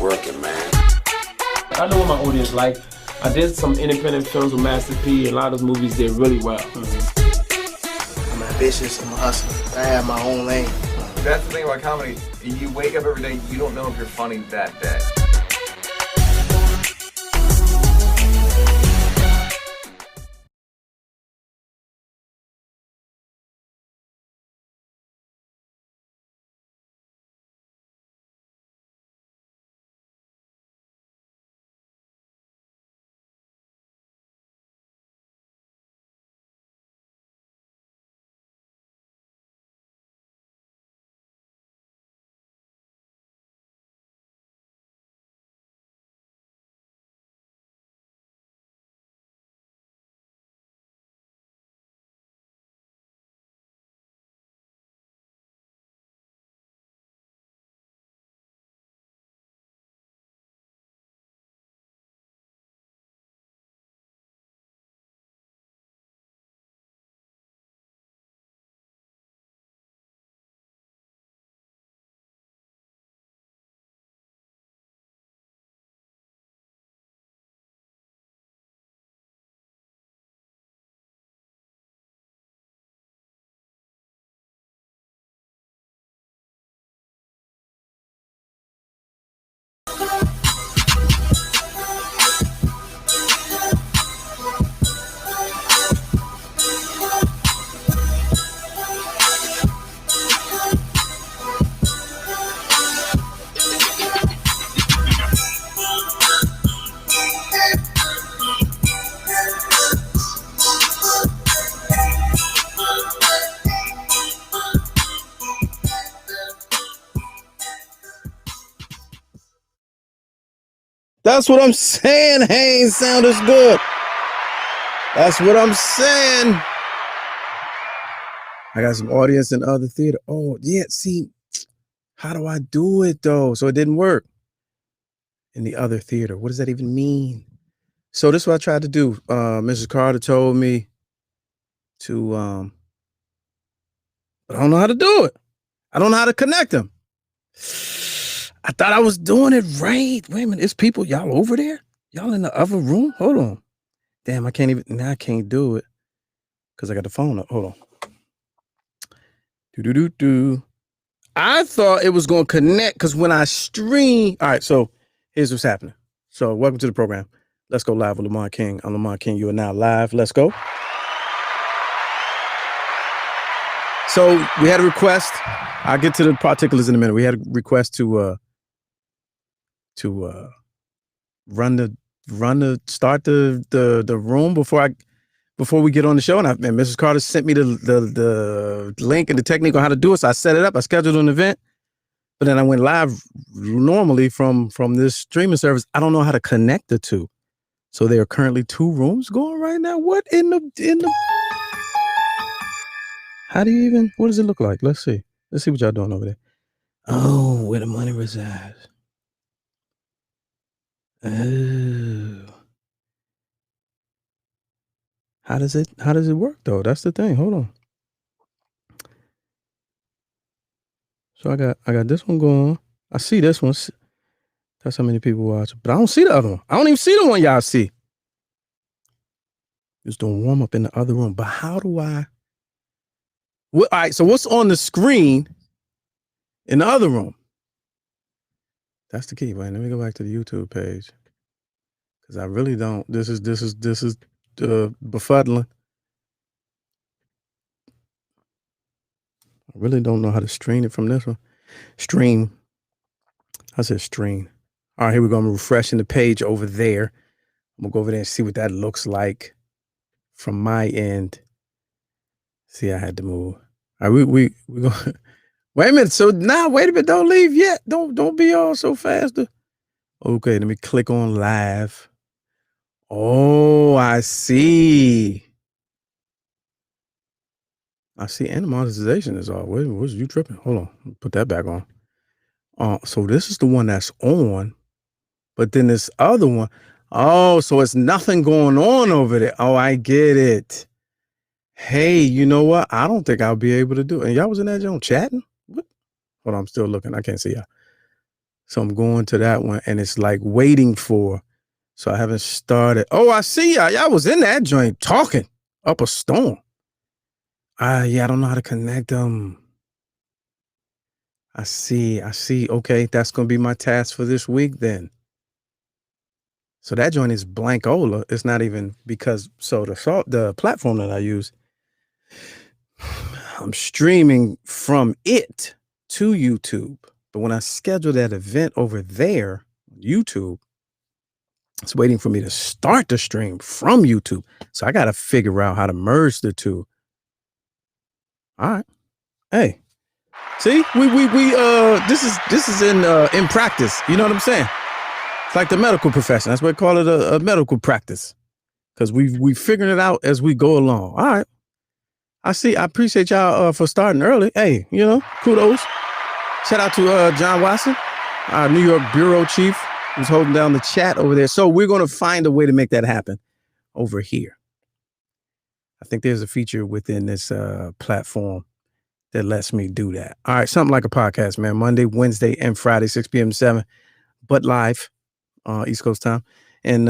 working, man. I know what my audience like. I did some independent films with Master P, and a lot of those movies did really well. I'm ambitious, I'm a hustler. I have my own lane. That's the thing about comedy. You wake up every day, you don't know if you're funny that day. That's what I'm saying. Haynes sound is good. That's what I'm saying. I got some audience in other theater. Oh, yeah. See, how do I do it though? So it didn't work in the other theater. What does that even mean? So this is what I tried to do. Mrs. Carter told me to, but I don't know how to do it. I don't know how to connect them. I thought I was doing it right. Wait a minute. It's people. Y'all over there? Y'all in the other room? Hold on. Damn, I can't even. Now I can't do it because I got the phone up. Hold on. Do. I thought it was going to connect because when I stream. All right. So here's what's happening. So welcome to the program. Let's go live with Lamont King. I'm Lamont King. You are now live. Let's go. So we had a request. I'll get to the particulars in a minute. We had a request to start the room before we get on the show, and Mrs. Carter sent me the link and the technique on how to do it. So I set it up. I scheduled an event, but then I went live normally from this streaming service. I don't know how to connect the two, so there are currently two rooms going right now. What in the? How do you even? What does it look like? Let's see. Let's see what y'all doing over there. Oh, where the money resides. Oh. How does it work though? That's the thing. Hold on. So I got this one going. I see this one. That's how many people watch. But I don't see the other one. I don't even see the one y'all see. Just doing warm up in the other room. But how do I? All right, so what's on the screen in the other room? That's the key. Wait, let me go back to the YouTube page. Because I really don't. This is befuddling. I really don't know how to stream it from this one. Stream. I said stream. All right, here we go. I'm refreshing the page over there. I'm gonna go over there and see what that looks like from my end. See, I had to move. All right, we go. Wait a minute. So now, wait a minute. Don't leave yet. Don't be all so fast. Okay, let me click on live. Oh, I see. And the monetization is all. Wait, was you tripping? Hold on. Put that back on. So this is the one that's on, but then this other one. Oh, so it's nothing going on over there. Oh, I get it. Hey, you know what? I don't think I'll be able to do it. And y'all was in that joint chatting? What? Hold on, I'm still looking. I can't see y'all. So I'm going to that one, and it's like waiting for. So I haven't started. Oh, I see y'all. Y'all was in that joint talking up a storm. Yeah, I don't know how to connect them. I see. Okay, that's gonna be my task for this week then. So that joint is Blankola. It's not even because the platform that I use, I'm streaming from it to YouTube. But when I schedule that event over there, YouTube, it's waiting for me to start the stream from YouTube. So I got to figure out how to merge the two. All right. Hey, see, this is in practice. You know what I'm saying? It's like the medical profession. That's why I call it a medical practice, because we figuring it out as we go along. All right. I appreciate y'all for starting early. Hey, kudos. Shout out to John Watson, our New York bureau chief, who's holding down the chat over there. So we're going to find a way to make that happen over here. I think there's a feature within this platform that lets me do that. All right, something like a podcast, man. Monday, Wednesday, and Friday, 6 p.m. to 7, but live, East Coast time. And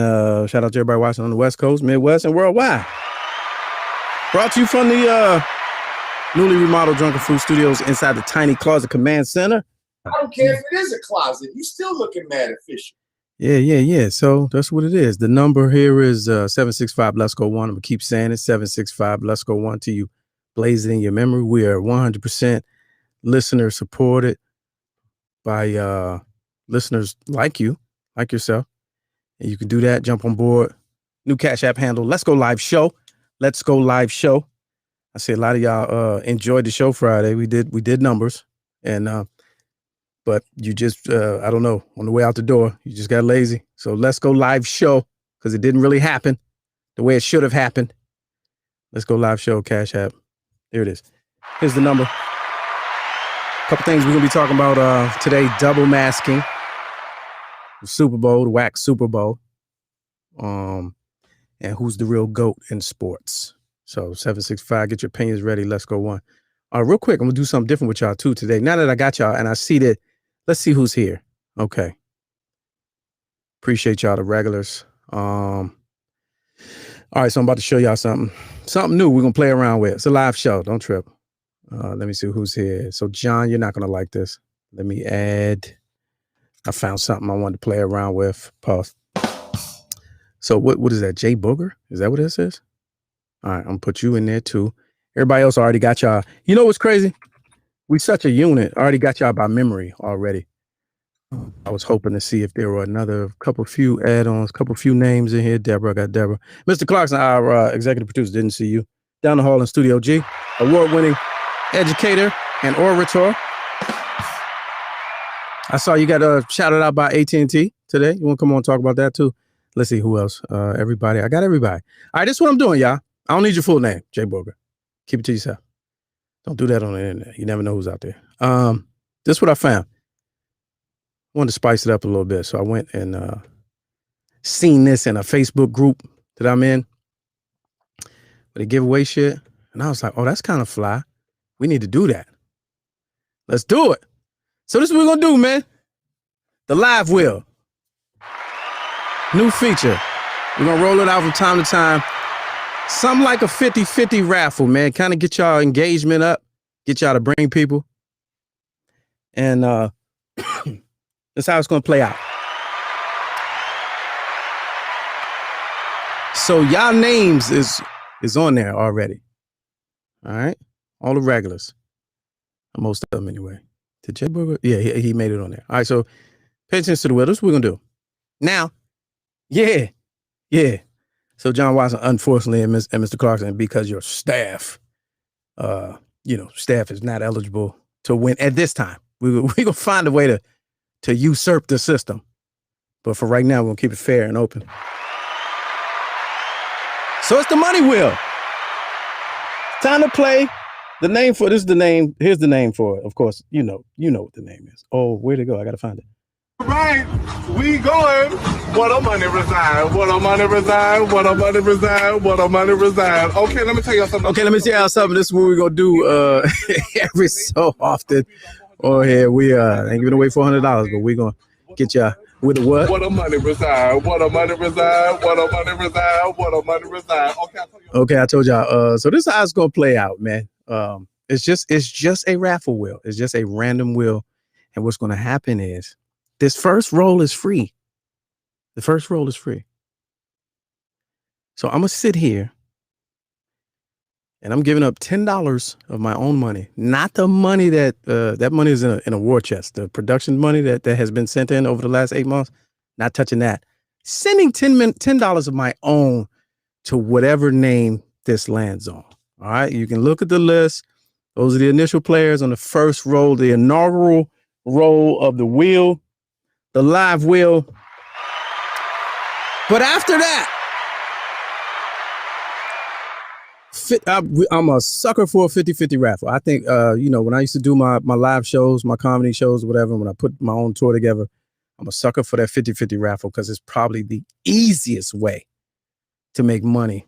shout out to everybody watching on the West Coast, Midwest, and worldwide. Brought to you from the newly remodeled Drunken Fruit Studios inside the Tiny Closet Command Center. I don't care if it is a closet. You still looking mad official. Yeah. So that's what it is. The number here is 765 Let's Go One. I'm gonna keep saying it. 765 Let's Go One to you. Blaze it in your memory. We are 100% listener supported by listeners like you, like yourself. And you can do that. Jump on board. New Cash App handle. Let's Go Live Show. Let's Go Live Show. I see a lot of y'all enjoyed the show Friday. We did numbers, and but you just I don't know, on the way out the door, you just got lazy. So Let's Go Live Show, because it didn't really happen the way it should have happened. Let's Go Live Show, Cash App. There it is. Here's the number. A couple things we're gonna be talking about today: double masking, the Super Bowl, the wax Super Bowl, and who's the real GOAT in sports. So 765, get your opinions ready. Let's go one. Real quick, I'm gonna do something different with y'all too today. Now that I got y'all and I see that, let's see who's here. Okay. Appreciate y'all, the regulars. All right, so I'm about to show y'all something new we're gonna play around with. It's a live show, don't trip. Let me see who's here. So John, you're not gonna like this. Let me add. I found something I wanted to play around with. Pause. So what is that? Jay Booger? Is that what this is? All right, I'm gonna put you in there too. Everybody else already got y'all. You know what's crazy? We such a unit. Already got y'all by memory already. I was hoping to see if there were another few add-ons, few names in here. Deborah, I got Deborah. Mr. Clarkson, our executive producer, didn't see you. Down the hall in Studio G, award-winning educator and orator. I saw you got shouted out by AT&T today. You want to come on and talk about that too? Let's see who else. Everybody. I got everybody. All right, this is what I'm doing, y'all. I don't need your full name, Jay Booger. Keep it to yourself. Don't do that on the internet. You never know who's out there. This is what I found. Wanted to spice it up a little bit. So I went and seen this in a Facebook group that I'm in where they give away shit. And I was like, oh, that's kind of fly. We need to do that. Let's do it. So this is what we're going to do, man. The live wheel. New feature. We're going to roll it out from time to time. Something like a 50-50 raffle, man. Kind of get y'all engagement up. Get y'all to bring people. And that's how it's going to play out. So y'all names is on there already. All right? All the regulars. Most of them anyway. Did Jay Booger? Yeah, he made it on there. All right, so pay attention to the wheel. This is what we're going to do. Now, yeah. So John Watson, unfortunately, and Mr. Clarkson, because your staff, staff is not eligible to win at this time. We're going to find a way to usurp the system. But for right now, we're going to keep it fair and open. So it's the money wheel. Time to play. The name for this is the name. Here's the name for it. Of course, you know what the name is. Oh, where'd it go? I got to find it. Right, we going. What a money reside. What a money reside. What a money reside. What a money reside. Okay, let me tell you something. Okay, let me tell y'all something. This is what we're gonna do every so often. Oh, here we ain't giving away $400, but we're gonna Get ya with a what? What a money reside. What a money reside. What a money reside. What a money reside. Okay, I told y'all. So this is how it's gonna play out, man. It's just a raffle wheel. It's just a random wheel, and what's gonna happen is this first roll is free. The first roll is free. So I'm gonna sit here, and I'm giving up $10 of my own money, not the money that money is in a war chest. The production money that has been sent in over the last 8 months, not touching that. Sending $10 of my own to whatever name this lands on. All right, you can look at the list. Those are the initial players on the first roll, the inaugural roll of the wheel, the live wheel. But after that, I'm a sucker for a 50-50 raffle. I think, when I used to do my live shows, my comedy shows, whatever, when I put my own tour together, I'm a sucker for that 50-50 raffle because it's probably the easiest way to make money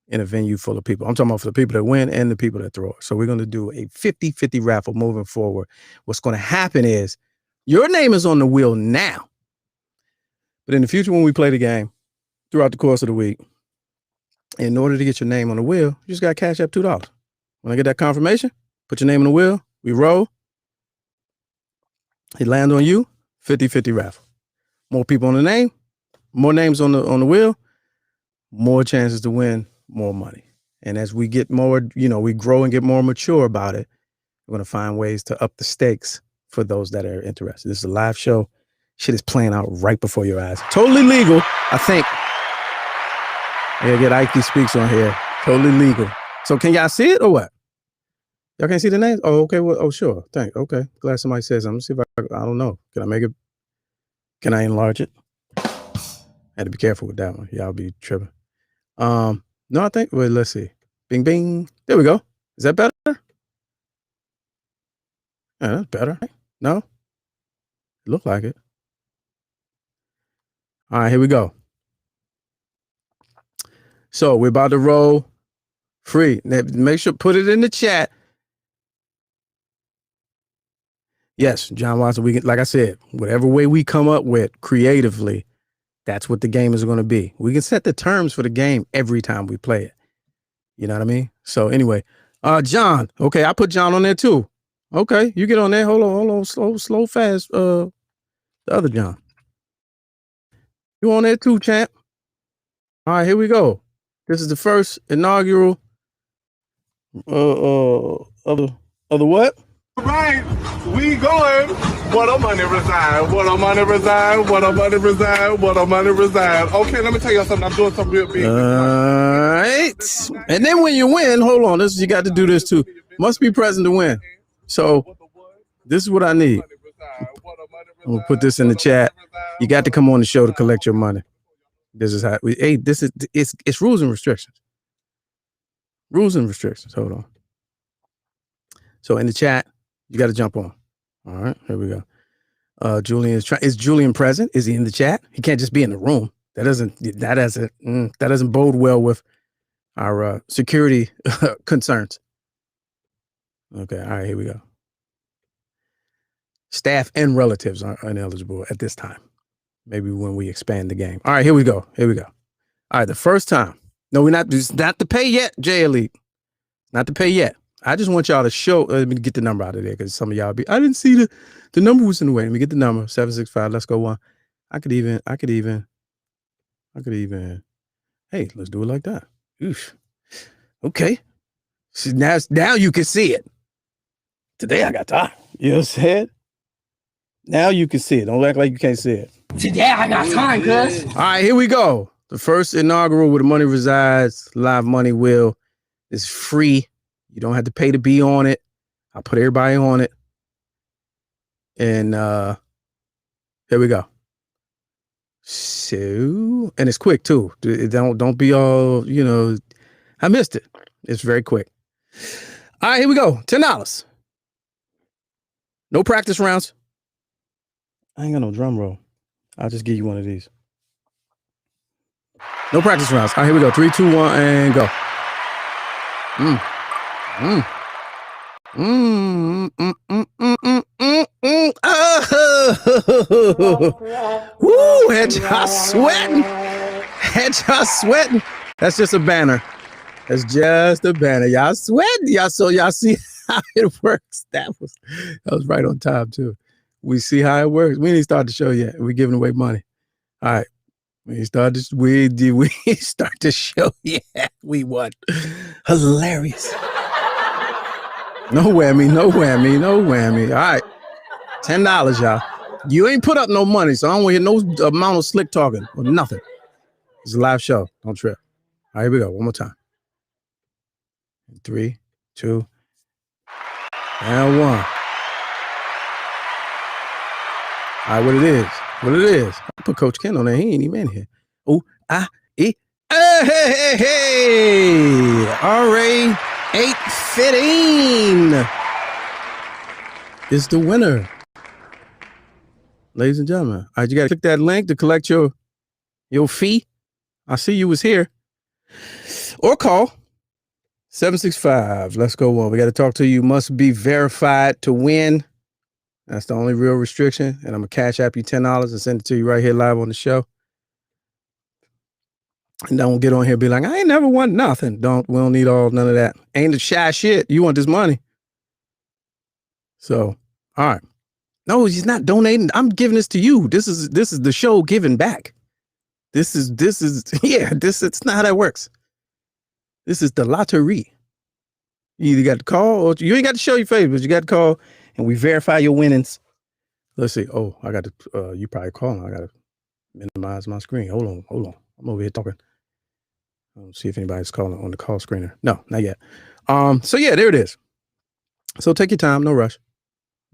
in a venue full of people. I'm talking about for the people that win and the people that throw it. So we're going to do a 50-50 raffle moving forward. What's going to happen is your name is on the wheel now. But in the future, when we play the game throughout the course of the week, in order to get your name on the wheel, you just got to cash up $2. When I get that confirmation, put your name on the wheel, we roll, it lands on you, 50-50 raffle. More people on the name, more names on the wheel, more chances to win, more money. And as we get more, we grow and get more mature about it, we're going to find ways to up the stakes for those that are interested. This is a live show. Shit is playing out right before your eyes. Totally legal, I think. I gotta get Ike Speaks on here. Totally legal. So can y'all see it or what? Y'all can't see the names? Oh, okay. Well, sure. Thanks. Okay. Glad somebody says something. See if I don't know. Can I make it? Can I enlarge it? I had to be careful with that one. Y'all be tripping. No, I think, wait, let's see. Bing, bing. There we go. Is that better? Yeah, that's better. No? It looked like it. All right, here we go. So we're about to roll free. Now, make sure, put it in the chat. Yes, John Watson, we can, like I said, whatever way we come up with creatively, that's what the game is going to be. We can set the terms for the game every time we play it. You know what I mean? So anyway, John, okay, I put John on there too. Okay, you get on there. Hold on, slow, fast. The other John. You on there too, champ. All right, here we go. This is the first inaugural of the what? Right, we going. What a money reside. What a money reside. What a money reside. What a money reside. Okay, let me tell you something. I'm doing something real big. All right. And then when you win, hold on. You got to do this too. Must be present to win. So this is what I need. I'm gonna put this in the chat. You got to come on the show to collect your money. This is how it's rules and restrictions. Rules and restrictions. Hold on. So in the chat, you got to jump on. All right, here we go. Julian is Julian present? Is he in the chat? He can't just be in the room. That doesn't bode well with our security concerns. Okay, all right, here we go. Staff and relatives are ineligible at this time. Maybe when we expand the game. All right, here we go. All right, the first time. No, we're not to pay yet, J Elite. Not to pay yet. I just want y'all to show. Let me get the number out of there because some of y'all I didn't see the number was in the way. Let me get the number 765. Let's go one. I could even. Hey, let's do it like that. Oof. Okay. See, now you can see it. Today I got time. You know what I'm saying? Now you can see it. Don't act like you can't see it. Today I got time, cuz. All right, here we go. The first inaugural where the money resides, live money wheel is free. You don't have to pay to be on it. I'll put everybody on it. And here we go. So, and it's quick too. Don't be all, I missed it. It's very quick. All right, here we go. $10. No practice rounds. I ain't got no drum roll. I'll just give you one of these. No practice rounds. All right, here we go. 3, 2, 1, and go. Had y'all sweating. Had y'all sweating. That's just a banner. That's just a banner. Y'all sweating. Y'all see how it works. That was right on time too. We see how it works. We didn't start the show yet. We're giving away money. All right. We start the show. Yeah, we won. Hilarious. No whammy. All right. $10, y'all. You ain't put up no money, so I don't want to hear no amount of slick talking or nothing. It's a live show. Don't trip. All right, here we go. One more time. 3, 2, and 1. All right, what it is. I put Coach Ken on there. He ain't even in here. Hey. RA 815 is the winner. Ladies and gentlemen. All right, you got to click that link to collect your fee. I see you was here. Or call 765. Let's go on. We got to talk to you. Must be verified to win. That's the only real restriction. And I'm going to cash app you $10 and send it to you right here live on the show. And don't get on here and be like, I ain't never won nothing. We don't need none of that. Ain't the shy shit. You want this money. So, all right. No, he's not donating. I'm giving this to you. This is the show giving back. It's not how that works. This is the lottery. You either got to call or you ain't got to show your face, but you got to call and we verify your winnings. Let's see. Oh, I got to, you probably calling. I got to minimize my screen. Hold on. I'm over here talking. Let's see if anybody's calling on the call screener. No, not yet. So yeah, there it is. So take your time, no rush.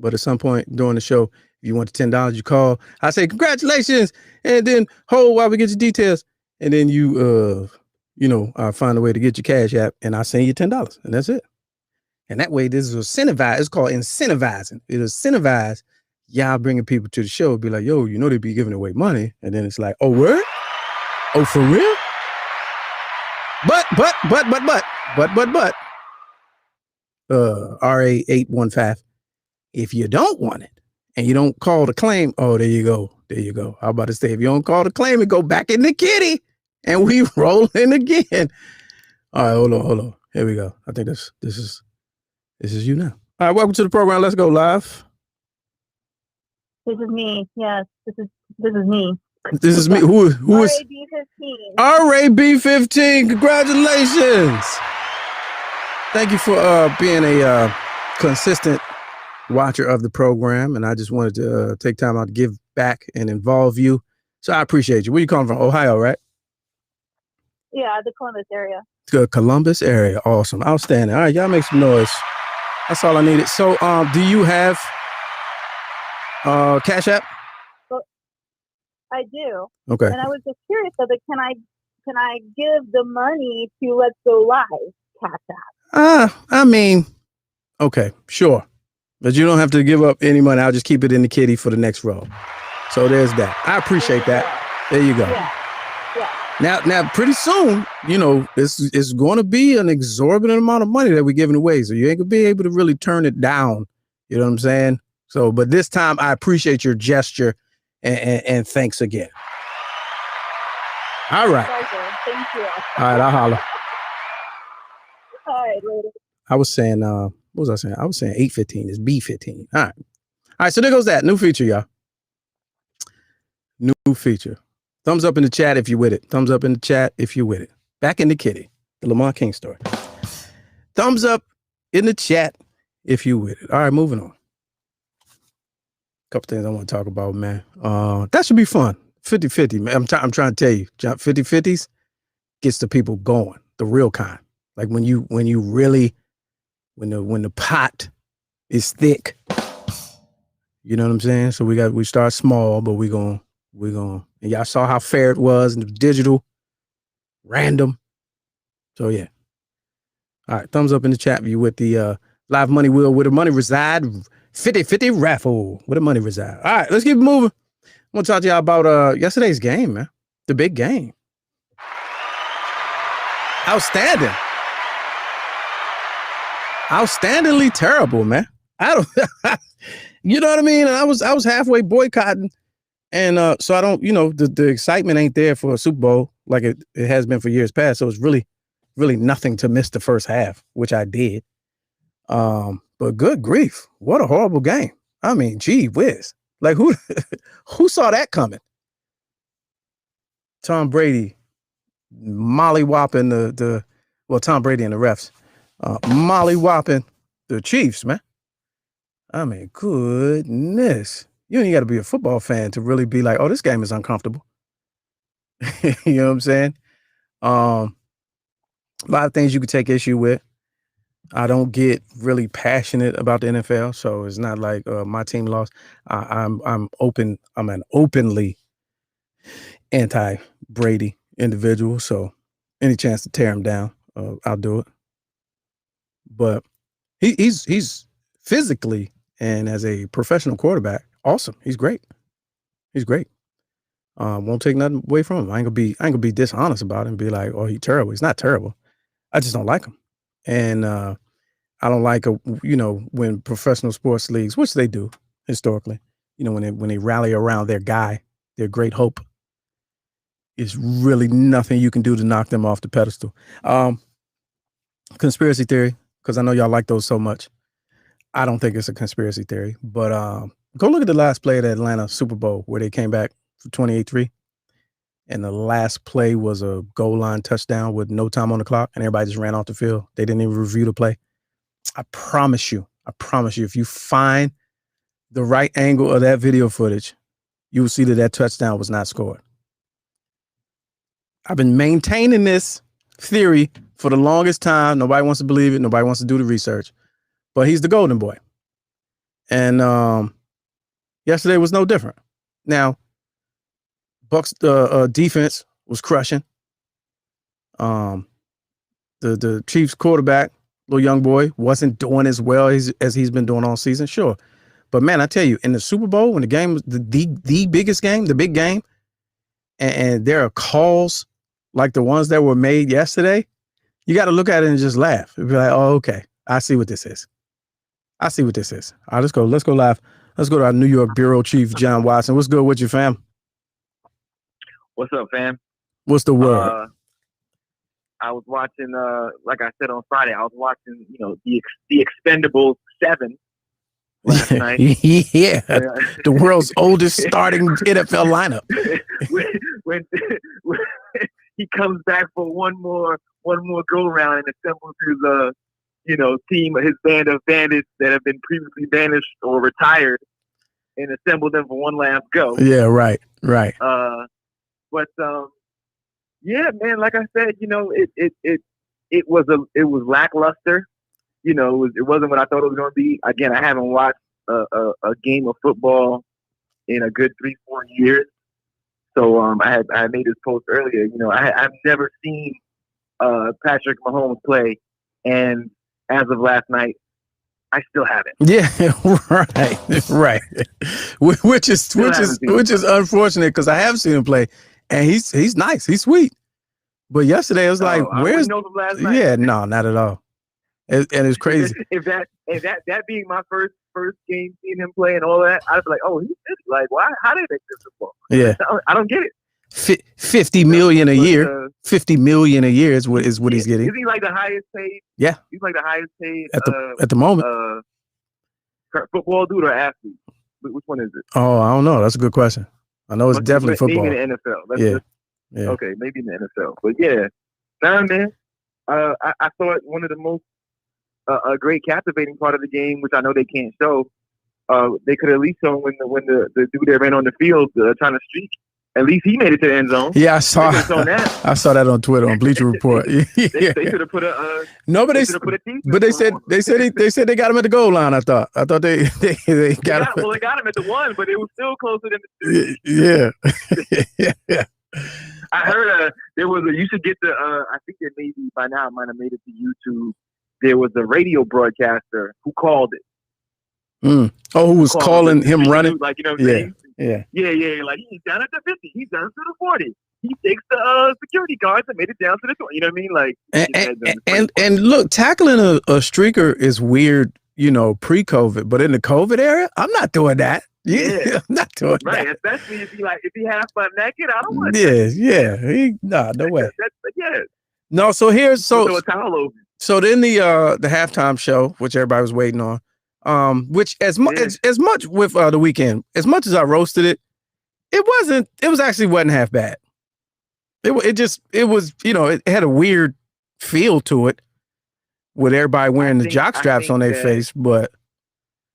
But at some point during the show, if you want the $10, you call. I say, congratulations. And then hold while we get your details. And then you, find a way to get your cash app and I send you $10 and that's it. And that way this is incentivized. It's called incentivizing. It incentivize y'all bringing people to the show. Be like, yo, they be giving away money. And then it's like, oh, word? Oh, for real? But, RA 815. If you don't want it and you don't call the claim, oh, there you go. How about to say, if you don't call the claim, it go back in the kitty and we rolling again. All right, hold on. Here we go. I think this is you now. All right, welcome to the program. Let's go live. This is me. Yes, this is me. This is me. Who is RAB15? RAB15. Congratulations. Thank you for being a consistent watcher of the program. And I just wanted to take time out to give back and involve you. So I appreciate you. Where you calling from? Ohio, right? Yeah, the Columbus area. The Columbus area. Awesome. Outstanding. All right, y'all make some noise. That's all I needed. So do you have Cash App? Well, I do. Okay. And I was just curious of it. Can I give the money to Let's Go Live Cash App? I mean, okay, sure. But you don't have to give up any money. I'll just keep it in the kitty for the next row. So there's that. I appreciate that. There you go. Yeah. Now, pretty soon, it's going to be an exorbitant amount of money that we're giving away. So you ain't gonna be able to really turn it down. You know what I'm saying? So, but this time I appreciate your gesture and thanks again. All right. Thank you. All right, I'll holler. All right, later. I was saying, what was I saying? I was saying 815 is B15. All right. All right, so there goes that. New feature, y'all. New feature. Thumbs up in the chat if you're with it. Thumbs up in the chat if you're with it. Back in the kitty. The Lamont King story. Thumbs up in the chat if you're with it. All right, moving on. Couple things I want to talk about, man. That should be fun. 50-50, man. I'm trying to tell you, 50-50s gets the people going, the real kind. Like when you really, when the pot is thick, you know what I'm saying? So we start small, but we're going, and y'all saw how fair it was and it was digital, random. So yeah. All right, thumbs up in the chat if you with the live money wheel where the money reside. 50-50 raffle where the money reside. All right, let's keep moving. I want to talk to y'all about yesterday's game, man. The big game. Outstanding. Outstandingly terrible, man. I don't you know what I mean? And I was halfway boycotting And so I don't, the excitement ain't there for a Super Bowl like it has been for years past. So it's really, really nothing to miss the first half, which I did. But good grief, what a horrible game. I mean, gee whiz. Like who saw that coming? Tom Brady mollywhopping Tom Brady and the refs, mollywhopping the Chiefs, man. I mean, goodness. You ain't got to be a football fan to really be like, oh, this game is uncomfortable. You know what I'm saying? A lot of things you could take issue with. I don't get really passionate about the NFL, so it's not like my team lost. I'm open. I'm an openly anti-Brady individual, so any chance to tear him down, I'll do it. But he's physically and as a professional quarterback, awesome. He's great. He's great. Won't take nothing away from him. I ain't gonna be dishonest about him and be like, oh, he's terrible. He's not terrible. I just don't like him. And I don't like when professional sports leagues, which they do historically, when they rally around their guy, their great hope, is really nothing you can do to knock them off the pedestal. Conspiracy theory, because I know y'all like those so much. I don't think it's a conspiracy theory, but go look at the last play of the Atlanta Super Bowl where they came back for 28-3. And the last play was a goal line touchdown with no time on the clock, and everybody just ran off the field. They didn't even review the play. I promise you, if you find the right angle of that video footage, you will see that touchdown was not scored. I've been maintaining this theory for the longest time. Nobody wants to believe it. Nobody wants to do the research. But he's the golden boy. And yesterday was no different. Now, Bucks defense was crushing. The Chiefs quarterback, little young boy, wasn't doing as well as he's been doing all season, sure. But man, I tell you, in the Super Bowl, when the game was the biggest game, the big game, and there are calls like the ones that were made yesterday, you got to look at it and just laugh. Be like, oh, okay, I see what this is. All right, let's go live. Let's go to our New York bureau chief, John Watson. What's good with you, fam? What's up, fam? What's the word? I was watching, like I said on Friday, I was watching, the Expendables 7 last night. Yeah, the world's oldest starting NFL lineup. when he comes back for one more go round and assembles his team, his band of bandits that have been previously banished or retired, and assemble them for one last go. Yeah, right. But yeah, man, like I said, it was lackluster. It wasn't what I thought it was going to be. Again, I haven't watched a game of football in a good 3-4 years. So I made this post earlier. I've never seen Patrick Mahomes play, and as of last night, I still haven't. Yeah, right. Which is unfortunate because I have seen him play, and he's nice, he's sweet. But yesterday I was like, "Where's?" Yeah, no, not at all. And it's crazy. if that being my first game seeing him play and all that, I'd be like, "Oh, he's like, why? How did they make this football?" Yeah, I don't get it. $50 million a year. $50 million a year is what he's getting. Is he like the highest paid? Yeah, he's like the highest paid at the moment. Football dude or athlete? Which one is it? Oh, I don't know. That's a good question. I know it's definitely football. Maybe in the NFL. Yeah. Okay, maybe in the NFL. But yeah, man. I thought one of the most a great captivating part of the game, which I know they can't show. They could at least show when the dude that ran on the field trying to streak. At least he made it to the end zone. Yeah, I saw that. I saw that on Twitter on Bleacher Report. They should have put a. No, but they said they got him at the goal line. I thought they got him. Well, they got him at the one, but it was still closer than the two. Yeah. I heard there was you should get the. I think that maybe by now it might have made it to YouTube. There was a radio broadcaster who called it. Oh, who was calling him running? Like, what I'm saying? Yeah. Like he's down at the 50, he's down to the 40. He takes the security guards and made it down to the 20. You know what I mean? Like, and look, tackling a streaker is weird, pre-COVID, but in the COVID era, I'm not doing that. Yeah, I'm not doing Right, that. especially if he half butt naked. I don't want Nah, no way. yeah. No, so here's Throw a towel over. so then the halftime show, which everybody was waiting on, which as much with the weekend, as much as I roasted it, it was actually wasn't half bad. It was, you know, it had a weird feel to it with everybody wearing the jock straps on their face, but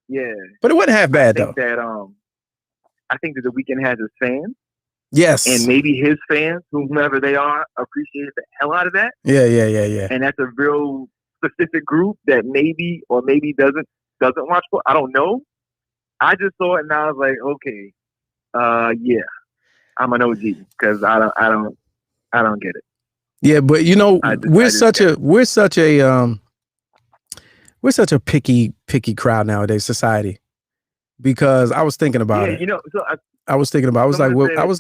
it wasn't half bad though. I think that the weekend has his fans. Yes. And maybe his fans, whomever they are, appreciate the hell out of that. Yeah. And that's a real specific group that maybe or maybe doesn't watch. I don't know. I just saw it and I was like, okay, yeah, I'm an OG because I don't get it. Yeah, but you know, we're such a picky crowd nowadays, society. Because I was thinking about it. You know, so I was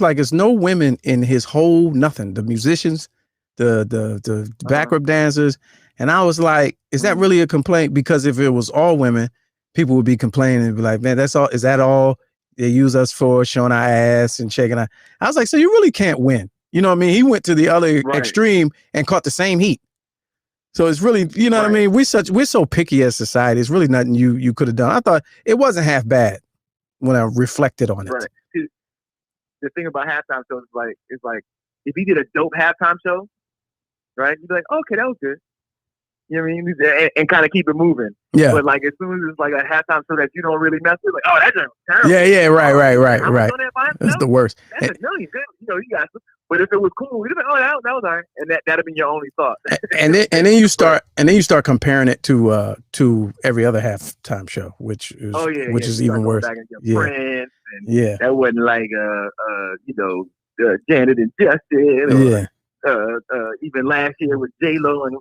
like, there's no women in his whole nothing. The musicians, the backup dancers, and I was like, is that really a complaint? Because if it was all women, people would be complaining and be like, man, that's all. Is that all they use us for, showing our ass and shaking our? I was like, so you really can't win. You know what I mean? He went to the other extreme and caught the same heat. So it's really, you know what I mean? We're so picky as society. It's really nothing you could have done. I thought it wasn't half bad when I reflected on it. Right. The thing about halftime shows is like if he did a dope halftime show, right? You'd be like, okay, that was good. You know what I mean? And kind of keep it moving. Yeah. But like as soon as it's like a halftime show that you don't really mess with, like, oh, that's terrible. Yeah, right. That's the worst. That's a million good. You know, you guys. But if it was cool, you'd be like, oh, that was all right, and that'd have been your only thought. and then you start comparing it to every other halftime show, which is even worse. Friends and that wasn't like Janet and Justin. Even last year with J-Lo and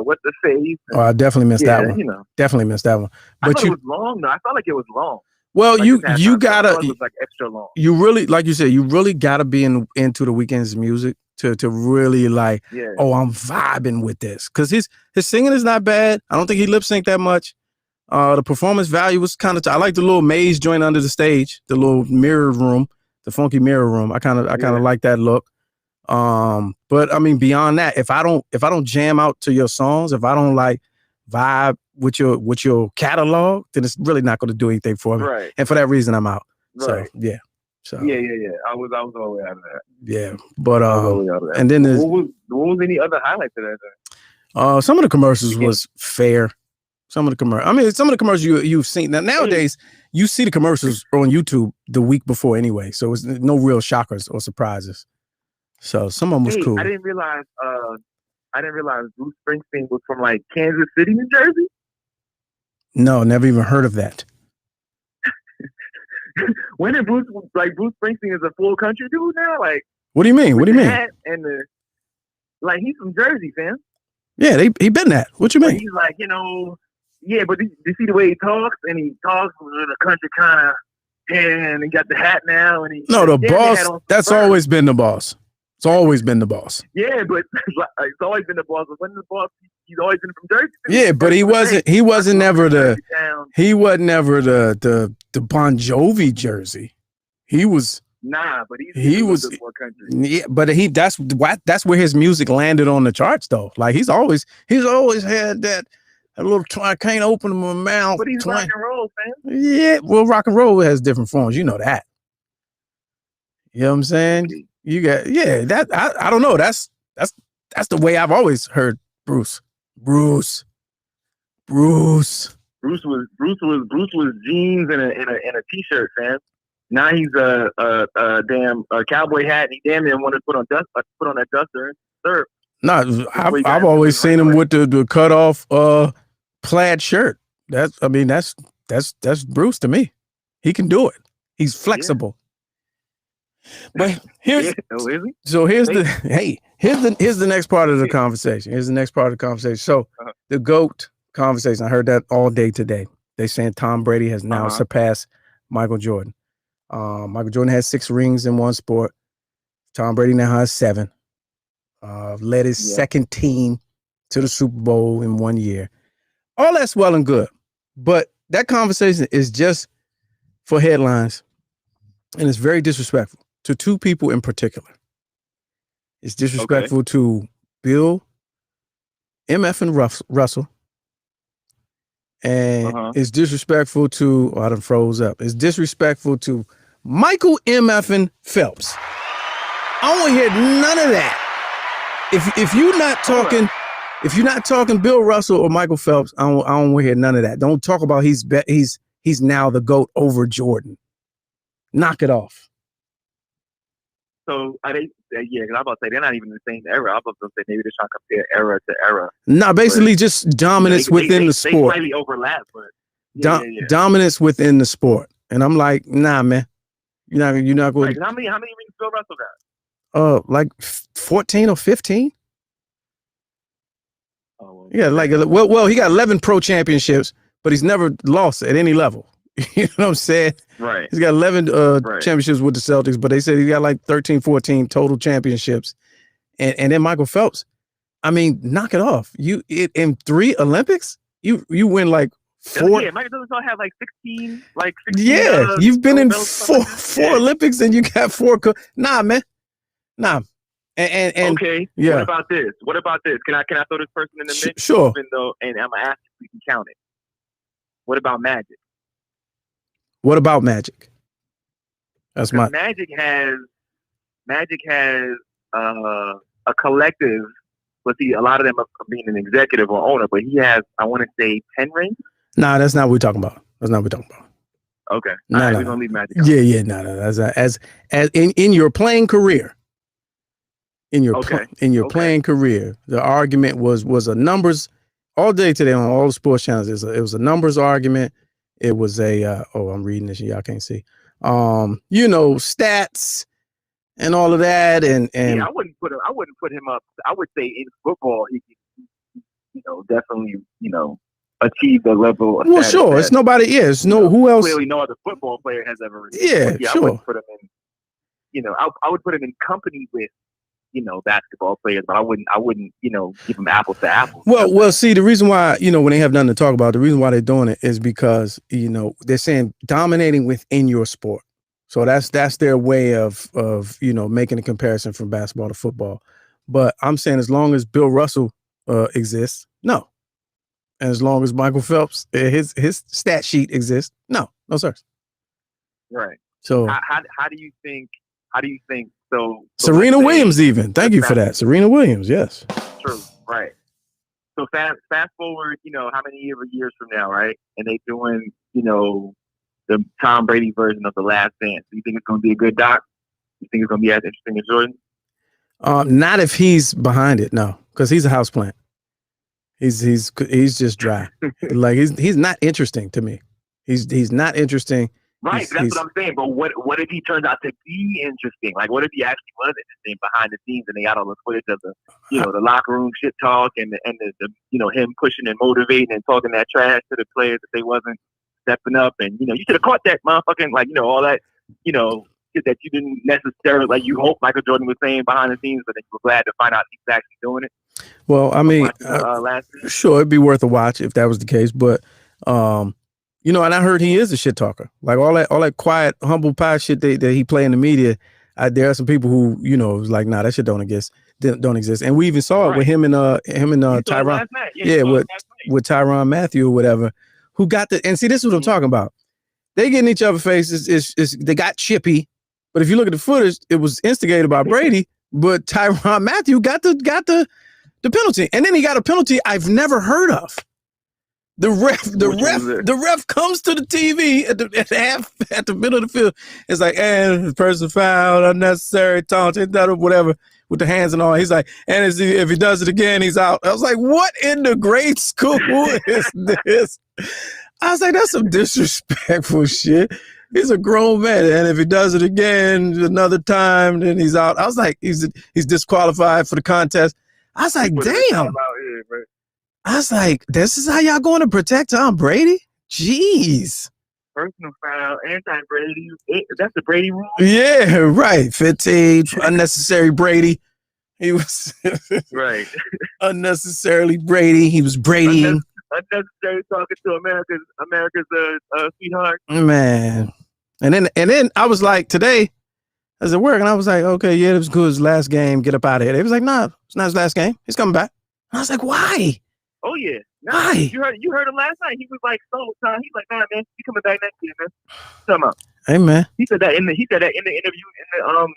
what's the face. Oh, I definitely missed that one. You know, definitely missed that one. But I thought it was long though. I felt like it was long. Well, like you gotta, it was like extra long. You really, like you said, you really gotta be into the Weeknd's music to really like, oh, I'm vibing with this. Cause his singing is not bad. I don't think he lip synced that much. The performance value was kind of, I like the little maze joint under the stage, the little mirror room, the funky mirror room. I kind of like that look. But I mean, beyond that, if I don't jam out to your songs, if I don't like vibe with your catalog, then it's really not going to do anything for me. Right. And for that reason, I'm out. Right. So yeah. So yeah. I was all the way out of that. Yeah, but and then what was any other highlights of that? Some of the commercials was fair. Some of the commercials you've seen. Now nowadays you see the commercials on YouTube the week before anyway, so it's no real shockers or surprises. So some of them was cool. I didn't realize Bruce Springsteen was from like Kansas City, New Jersey. No, never even heard of that. When did Bruce Springsteen is a full country dude now? Like, what do you mean? And like he's from Jersey, fam. Yeah, he been that. What you mean? He's like, you know, but you see the way he talks, and he talks with a country kind of, and he got the hat now, and the boss. That's always been the boss. It's always been the boss. Yeah, but it's always been the boss. But when the boss, he's always been from Jersey. Yeah, but he wasn't never the Bon Jovi Jersey. He was. Nah, but he was more country. Yeah, but that's where his music landed on the charts though. Like he's always had that a little. I can't open my mouth. But he's rock and roll, man. Yeah, well, rock and roll has different forms. You know that. You know what I'm saying? Okay. You got that. I don't know. That's the way I've always heard Bruce. Bruce was jeans and a t-shirt, man. Now he's a damn cowboy hat, and he damn near wanted to put on that duster and surf. No, I've always seen him with the cut off plaid shirt. That's Bruce to me. He can do it. He's flexible. But here's the next part of the conversation. Here's the next part of the conversation. So the GOAT conversation, I heard that all day today. They saying Tom Brady has now surpassed Michael Jordan. Michael Jordan has 6 rings in one sport. Tom Brady now has 7. Led his second team to the Super Bowl in 1 year. All that's well and good, but that conversation is just for headlines, and it's very disrespectful to two people in particular. It's disrespectful to Bill MF and Russell, and it's disrespectful to, I done froze up. It's disrespectful to Michael MF and Phelps. I don't want to hear none of that. If you're not talking Bill Russell or Michael Phelps, I don't want to hear none of that. Don't talk about he's now the GOAT over Jordan. Knock it off. So are they? Yeah, because I'm about to say they're not even in the same era. I'm about to say maybe they're trying to compare era to era. No, basically just dominance within the sport. They slightly overlap, but dominance within the sport. And I'm like, nah, man, you're not going. Right, how many rings Bill Russell got? Like 14 or 15. Oh, yeah, like well, he got 11 pro championships, but he's never lost at any level. You know what I'm saying? Right. He's got 11 championships with the Celtics, but they said he got like 13, 14 total championships. And then Michael Phelps, I mean, knock it off. In 3 Olympics, you win like 4. Yeah, Michael doesn't have like 16. Yeah, you've been in four Olympics and you got 4. Nah, man. Nah. And okay. Yeah. What about this? Can I throw this person in the mix? Sure. Even though, and I'm gonna ask if we can count it. What about Magic? What about Magic? That's my Magic has a collective. Let's see, a lot of them are being an executive or owner, but he has, I want to say, 10 rings. Nah, that's not what we're talking about. Okay, no, we're gonna leave Magic. No. As in your playing career. In your playing career, the argument was a numbers all day today on all the sports channels. It was a numbers argument. It was I'm reading this, y'all can't see. Stats and all of that, and yeah, I wouldn't put him up. I would say in football, he definitely, achieve the level of well, sure. It's nobody. Yeah, it's who else? Clearly, no other football player has ever. Yeah, sure. I wouldn't put him in. I would put him in company with, basketball players, but I wouldn't, give them apples to apples. Well, see, the reason why, when they have nothing to talk about, the reason why they're doing it is because, they're saying dominating within your sport. So that's their way of making a comparison from basketball to football. But I'm saying as long as Bill Russell exists, no. And as long as Michael Phelps, his stat sheet exists, no, sir. Right. So how do you think? So Serena Williams, even. Thank you for that. Serena Williams, yes. True, right. So fast forward, how many years from now, right? And they doing, the Tom Brady version of The Last Dance. Do you think it's going to be a good doc? You think it's going to be as interesting as Jordan? Not if he's behind it, no, because he's a houseplant. He's just dry. Like he's not interesting to me. He's not interesting. Right, that's what I'm saying. But what if he turns out to be interesting? Like, what if he actually was interesting behind the scenes, and they got all the footage of the, the locker room shit talk and the him pushing and motivating and talking that trash to the players if they wasn't stepping up, and you should have caught that motherfucking all that shit that you didn't necessarily you hope Michael Jordan was saying behind the scenes, but then you were glad to find out he's actually doing it. Well, I mean, sure, it'd be worth a watch if that was the case, but. And I heard he is a shit talker. Like all that quiet, humble pie shit that he play in the media. There are some people who, was like, nah, that shit don't exist. And we even saw it with him and Tyrann. With Tyrann Mathieu or whatever, who got and see, this is what I'm talking about. They get in each other's faces. They got chippy, but if you look at the footage, it was instigated by Brady. But Tyrann Mathieu got the penalty, and then he got a penalty I've never heard of. The ref comes to the TV at the middle of the field. It's like, and the person fouled, unnecessary taunting, whatever, with the hands and all. He's like, and if he does it again, he's out. I was like, what in the grade school is this? I was like, that's some disrespectful shit. He's a grown man, and if he does it again another time, then he's out. I was like, he's disqualified for the contest. I was like, damn. I was like, this is how y'all going to protect Tom Brady? Jeez. Personal foul, anti-Brady. That's the Brady rule? Yeah, right. 15, unnecessary Brady. He was right. Unnecessarily Brady. He was Bradying. Unnecessary talking to America's sweetheart. Man. And then I was like, today, I was at work, and I was like, okay, yeah, it was good. His last game. Get up out of here. They was like, nah, it's not his last game. He's coming back. And I was like, why? Oh yeah. Nah, Why? You heard him last night. He was like, he's like, nah, man, he coming back next year, man. Come on. Hey, man. He said that in the interview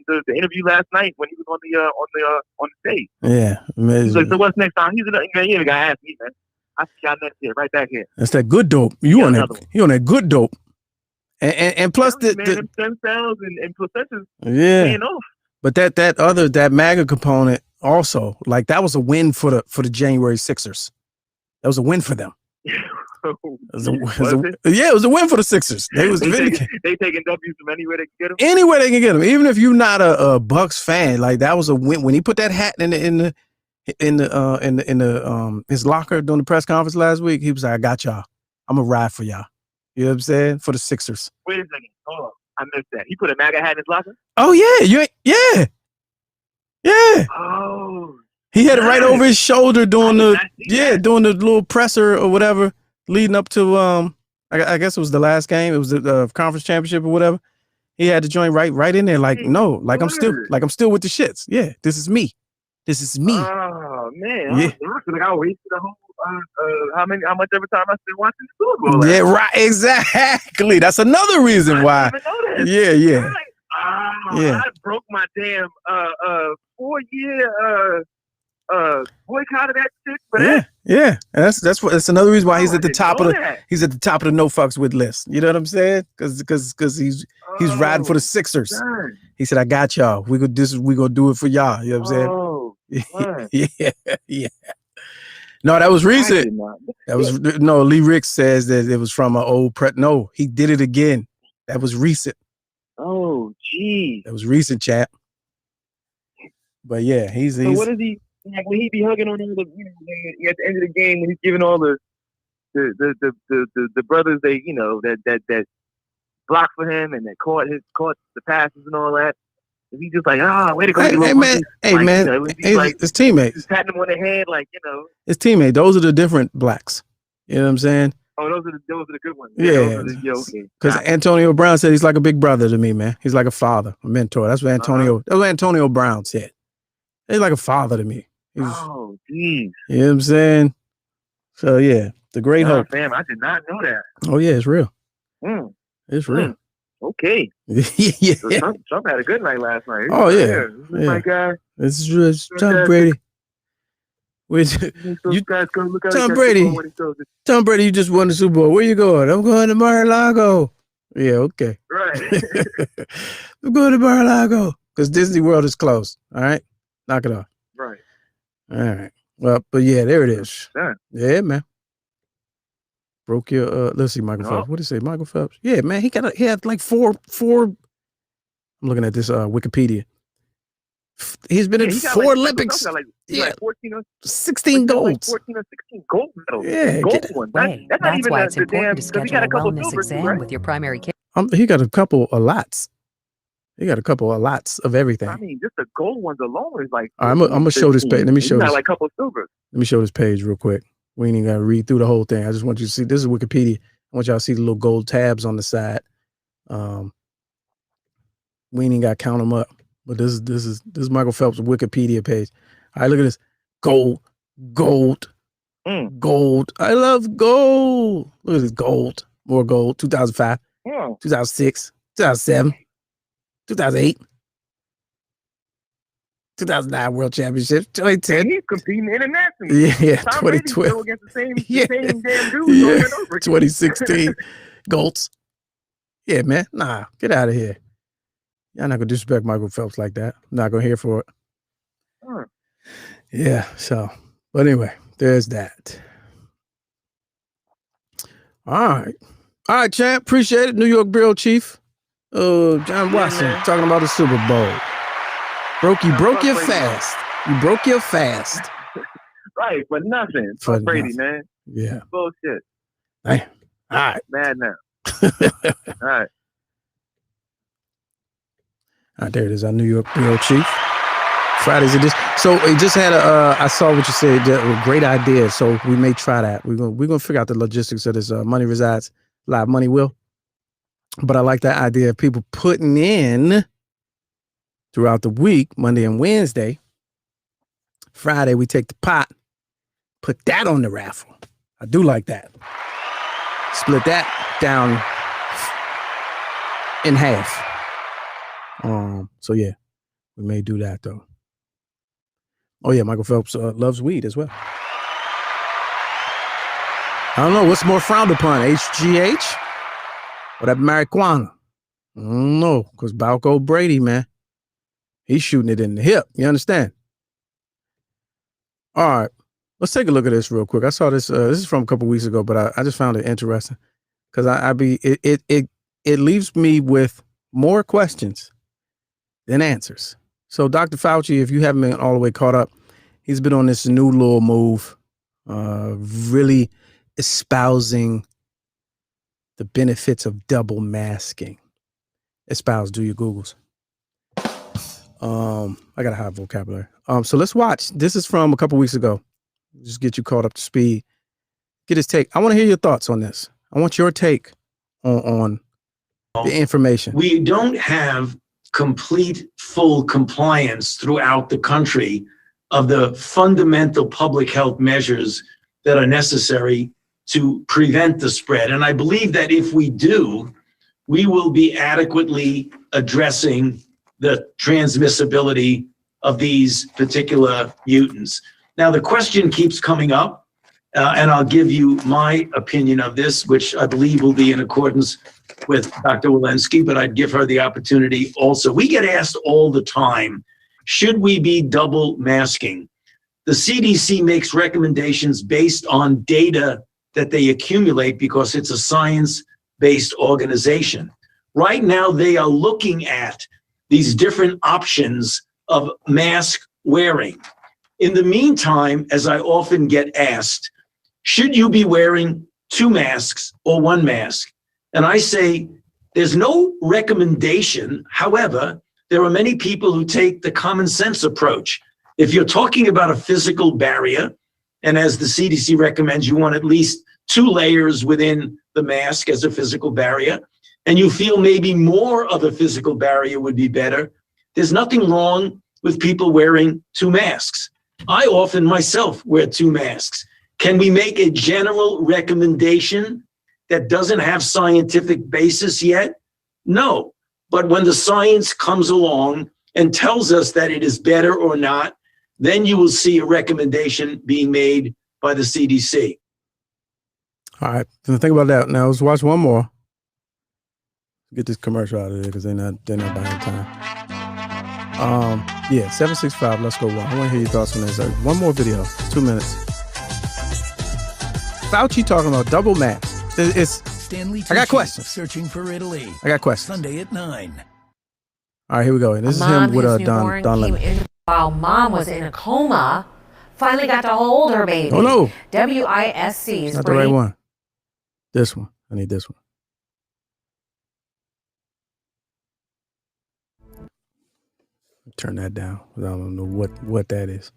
the interview last night when he was on the stage. Yeah. He's like, so what's next time? He's like, man, you ain't gotta ask me, man. I see y'all next year, right back here. That's that good dope. You on that good dope. And plus the stem cells and placentas yeah. off. But that MAGA component also, like, that was a win for the January Sixers. That was a win for them. It was a win for the Sixers. They taking W's from anywhere they can get them. Anywhere they can get them, even if you're not a Bucks fan. Like, that was a win when he put that hat in his locker during the press conference last week. He was like, "I got y'all. I'm gonna ride for y'all." You know what I'm saying? For the Sixers. Wait a second. Hold on. I missed that. He put a MAGA hat in his locker? Oh yeah, yeah. Oh. He had it right over his shoulder doing the little presser or whatever leading up to I guess it was the last game. It was the conference championship or whatever. He had the joint right in there, like, no, like I'm still with the shits. Yeah, this is me. This is me. Oh man. Yeah. I feel like I wasted the whole how much every time I spent watching the Super Bowl. Yeah, right. Exactly. That's another reason why. I didn't Yeah. Yeah. I broke my damn 4-year boycott of that shit for that. Yeah. And that's another reason why he's at the top of the no fucks with list. You know what I'm saying? Because he's riding for the Sixers. God. He said, "I got y'all. We gonna do it for y'all." You know what I'm saying? Oh, yeah. No, that was recent. Lee Ricks says that it was from an old No, he did it again. That was recent. Oh, geez. That was recent, chap. But yeah, he's. So what is he like when he be hugging on all the at the end of the game when he's giving all the brothers that blocked for him and that caught the passes and all that? Is he just like, way to go? Hey man, his teammates. Just patting him on the head, like, his teammate. Those are the different blacks. You know what I'm saying? Oh, those are the good ones. Yeah. Because Antonio Brown said he's like a big brother to me, man. He's like a father, a mentor. That's what Antonio Brown said. He's like a father to me. Oh, geez. You know what I'm saying? So yeah, the great hope. Fam, I did not know that. Oh yeah, it's real. It's real. Okay. Yeah. So Trump had a good night last night. Oh yeah. My guy. This is Tom Brady. Tom Brady, you just won the Super Bowl. Where you going? I'm going to Mar-a-Lago. Yeah, okay. Right. I'm going to Mar-a-Lago because Disney World is closed. All right, knock it off. Right. All right. Well, but yeah, there it is. Yeah, man. Broke your let's see, Michael Phelps. What did it say? Michael Phelps. Yeah, man, he had like four. I'm looking at this Wikipedia. He's been in 4 Olympics. Like 14 or 16 golds. 14 or 16 gold medals. Yeah, gold ones. That's why it's important to schedule a wellness exam with your primary care. He got a couple of lots. He got a couple of lots of everything. I mean, just the gold ones alone is like. I'm gonna show this page. Let me show this. Like a couple of silvers. Let me show this page real quick. We ain't even gotta read through the whole thing. I just want you to see. This is Wikipedia. I want y'all to see the little gold tabs on the side. We ain't even gotta count them up. But this is Michael Phelps' Wikipedia page. All right, look at this. Gold. Gold. I love gold. Look at this gold. More gold. 2005, 2006, 2007, 2008, 2009 World Championships, 2010. He's competing internationally. Yeah, Tom 2012. Go against the same damn dude over and over. 2016. Golds. Yeah, man. Nah, get out of here. Y'all not gonna disrespect Michael Phelps like that. I'm not gonna hear for it. Yeah, so, but anyway, there's that. All right, champ. Appreciate it. New York Bureau Chief, John Watson, talking about the Super Bowl. You broke your fast. You broke your fast. Right, for nothing. For Brady, nothing. man. Yeah. Bullshit. All right. Mad now. All right. There it is, our New York Bureau Chief. Fridays edition. So he just had I saw what you said, a great idea. So we may try that. We're gonna figure out the logistics of this Money Resides Live Money Will. But I like that idea of people putting in throughout the week, Monday and Wednesday. Friday, we take the pot, put that on the raffle. I do like that. Split that down in half. So yeah, we may do that though. Oh yeah, Michael Phelps loves weed as well. I don't know what's more frowned upon, HGH or that marijuana. I don't know, because Balco Brady, man, he's shooting it in the hip. You understand? All right, let's take a look at this real quick. I saw this. This is from a couple weeks ago, but I just found it interesting because it leaves me with more questions than answers. So Dr. Fauci, if you haven't been all the way caught up, he's been on this new little move, really espousing the benefits of double masking. Espouse, do your Googles. I got a high vocabulary. So let's watch. This is from a couple weeks ago. Just get you caught up to speed. Get his take. I want to hear your thoughts on this. I want your take on the information. We don't have complete, full compliance throughout the country of the fundamental public health measures that are necessary to prevent the spread. And I believe that if we do, we will be adequately addressing the transmissibility of these particular mutants. Now, the question keeps coming up, and I'll give you my opinion of this, which I believe will be in accordance with Dr. Walensky, but I'd give her the opportunity also. We get asked all the time, should we be double masking? The CDC makes recommendations based on data that they accumulate because it's a science-based organization. Right now, they are looking at these different options of mask wearing. In the meantime, as I often get asked, should you be wearing 2 masks or 1 mask? And I say, there's no recommendation. However, there are many people who take the common sense approach. If you're talking about a physical barrier, and as the CDC recommends, you want at least 2 layers within the mask as a physical barrier, and you feel maybe more of a physical barrier would be better, there's nothing wrong with people wearing 2 masks. I often myself wear 2 masks. Can we make a general recommendation that doesn't have scientific basis yet? No. But when the science comes along and tells us that it is better or not, then you will see a recommendation being made by the CDC. All right. So think about that. Now let's watch one more. Get this commercial out of there because they're not behind time. Yeah, 765. Let's go. I want to hear your thoughts on this. One more video. 2 minutes. Fauci talking about double masks. I got questions. Searching for Italy. I got questions. Sunday at 9. All right, here we go. And this is him with Don Lemon. While mom was in a coma, finally got to hold her baby. Oh no! WISC's not the right one. This one. I need this one. Turn that down. I don't know what that is.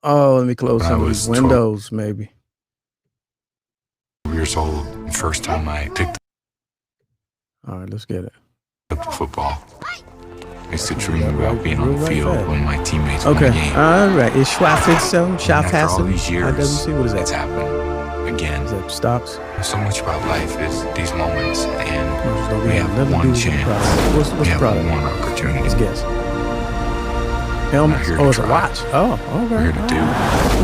Oh, let me close some of these windows, maybe. Years old, the first time I picked All right, let's get it. up the football. I used to dream about being on the field when my teammates won Okay, the game. all right. It's Schwarzschild, After all these years, What is it's that? happened again. Is that stocks? So much about life is these moments, and We we have one chance. What's We the have product? one opportunity. Let's guess. Helmet. here to Oh, it's a try. watch. Oh, okay. We're here to do.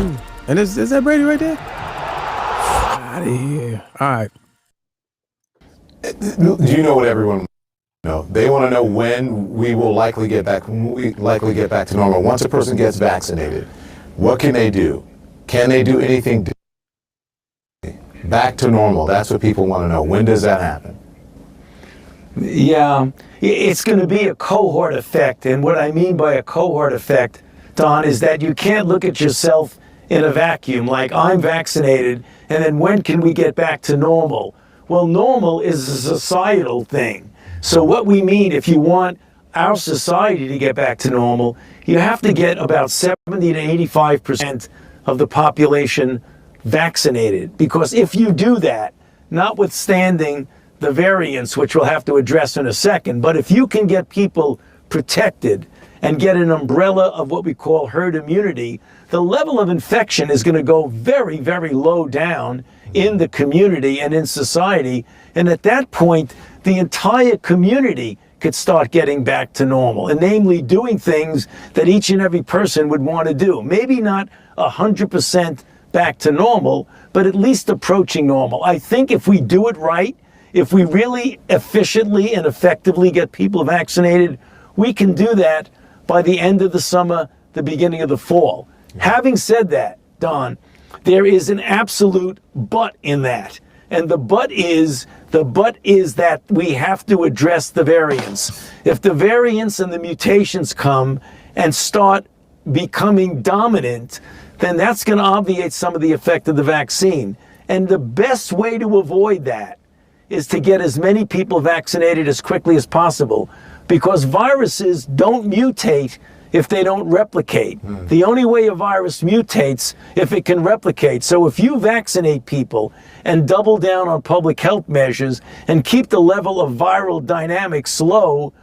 Ooh. And is that Brady right there? Out of here. All right. Do you know what everyone knows? They want to know when we will likely get back to normal. Once a person gets vaccinated, what can they do? Can they do anything back to normal? That's what people want to know. When does that happen? Yeah, it's going to be a cohort effect. And what I mean by a cohort effect, Don, is that you can't look at yourself in a vacuum like I'm vaccinated and then when can we get back to normal? Well, normal is a societal thing. So what we mean, if you want our society to get back to normal, you have to get about 70 to 85% of the population vaccinated. Because if you do that, notwithstanding the variants, which we'll have to address in a second. But if you can get people protected and get an umbrella of what we call herd immunity, the level of infection is going to go very, very low down in the community and in society. And at that point, the entire community could start getting back to normal, and namely doing things that each and every person would want to do. Maybe not 100% back to normal, but at least approaching normal. I think if we do it right, if we really efficiently and effectively get people vaccinated, we can do that by the end of the summer, the beginning of the fall. Having said that, Don, there is an absolute but in that. And the but is that we have to address the variants. If the variants and the mutations come and start becoming dominant, then that's going to obviate some of the effect of the vaccine. And the best way to avoid that is to get as many people vaccinated as quickly as possible, because viruses don't mutate if they don't replicate. The only way a virus mutates if it can replicate. So if you vaccinate people and double down on public health measures and keep the level of viral dynamics low,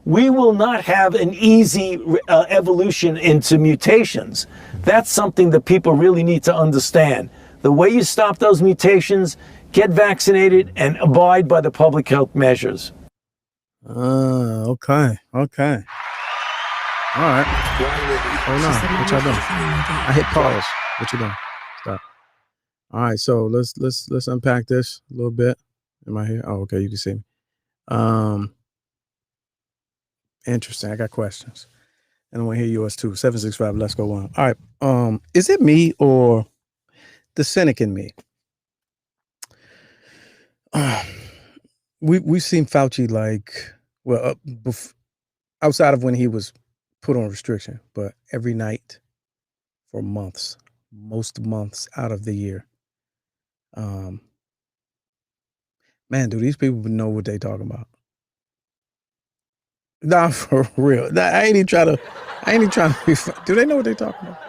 we will not have an easy evolution into mutations. That's something that people really need to understand. The way you stop those mutations, get vaccinated and abide by the public health measures. Okay. All right. Hold on. What y'all doing? I hit pause. What you doing? Stop. All right. So let's unpack this a little bit. Am I here? Oh, okay. You can see me. Interesting. I got questions, and I want to hear yours too. 765. Let's go on. All right. Is it me or the cynic in me? We've seen Fauci outside of when he was put on restriction, but every night for months, most months out of the year. Man, do these people know what they talking about? Nah, for real. Nah, I ain't even trying to be funny. Do they know what they talking about?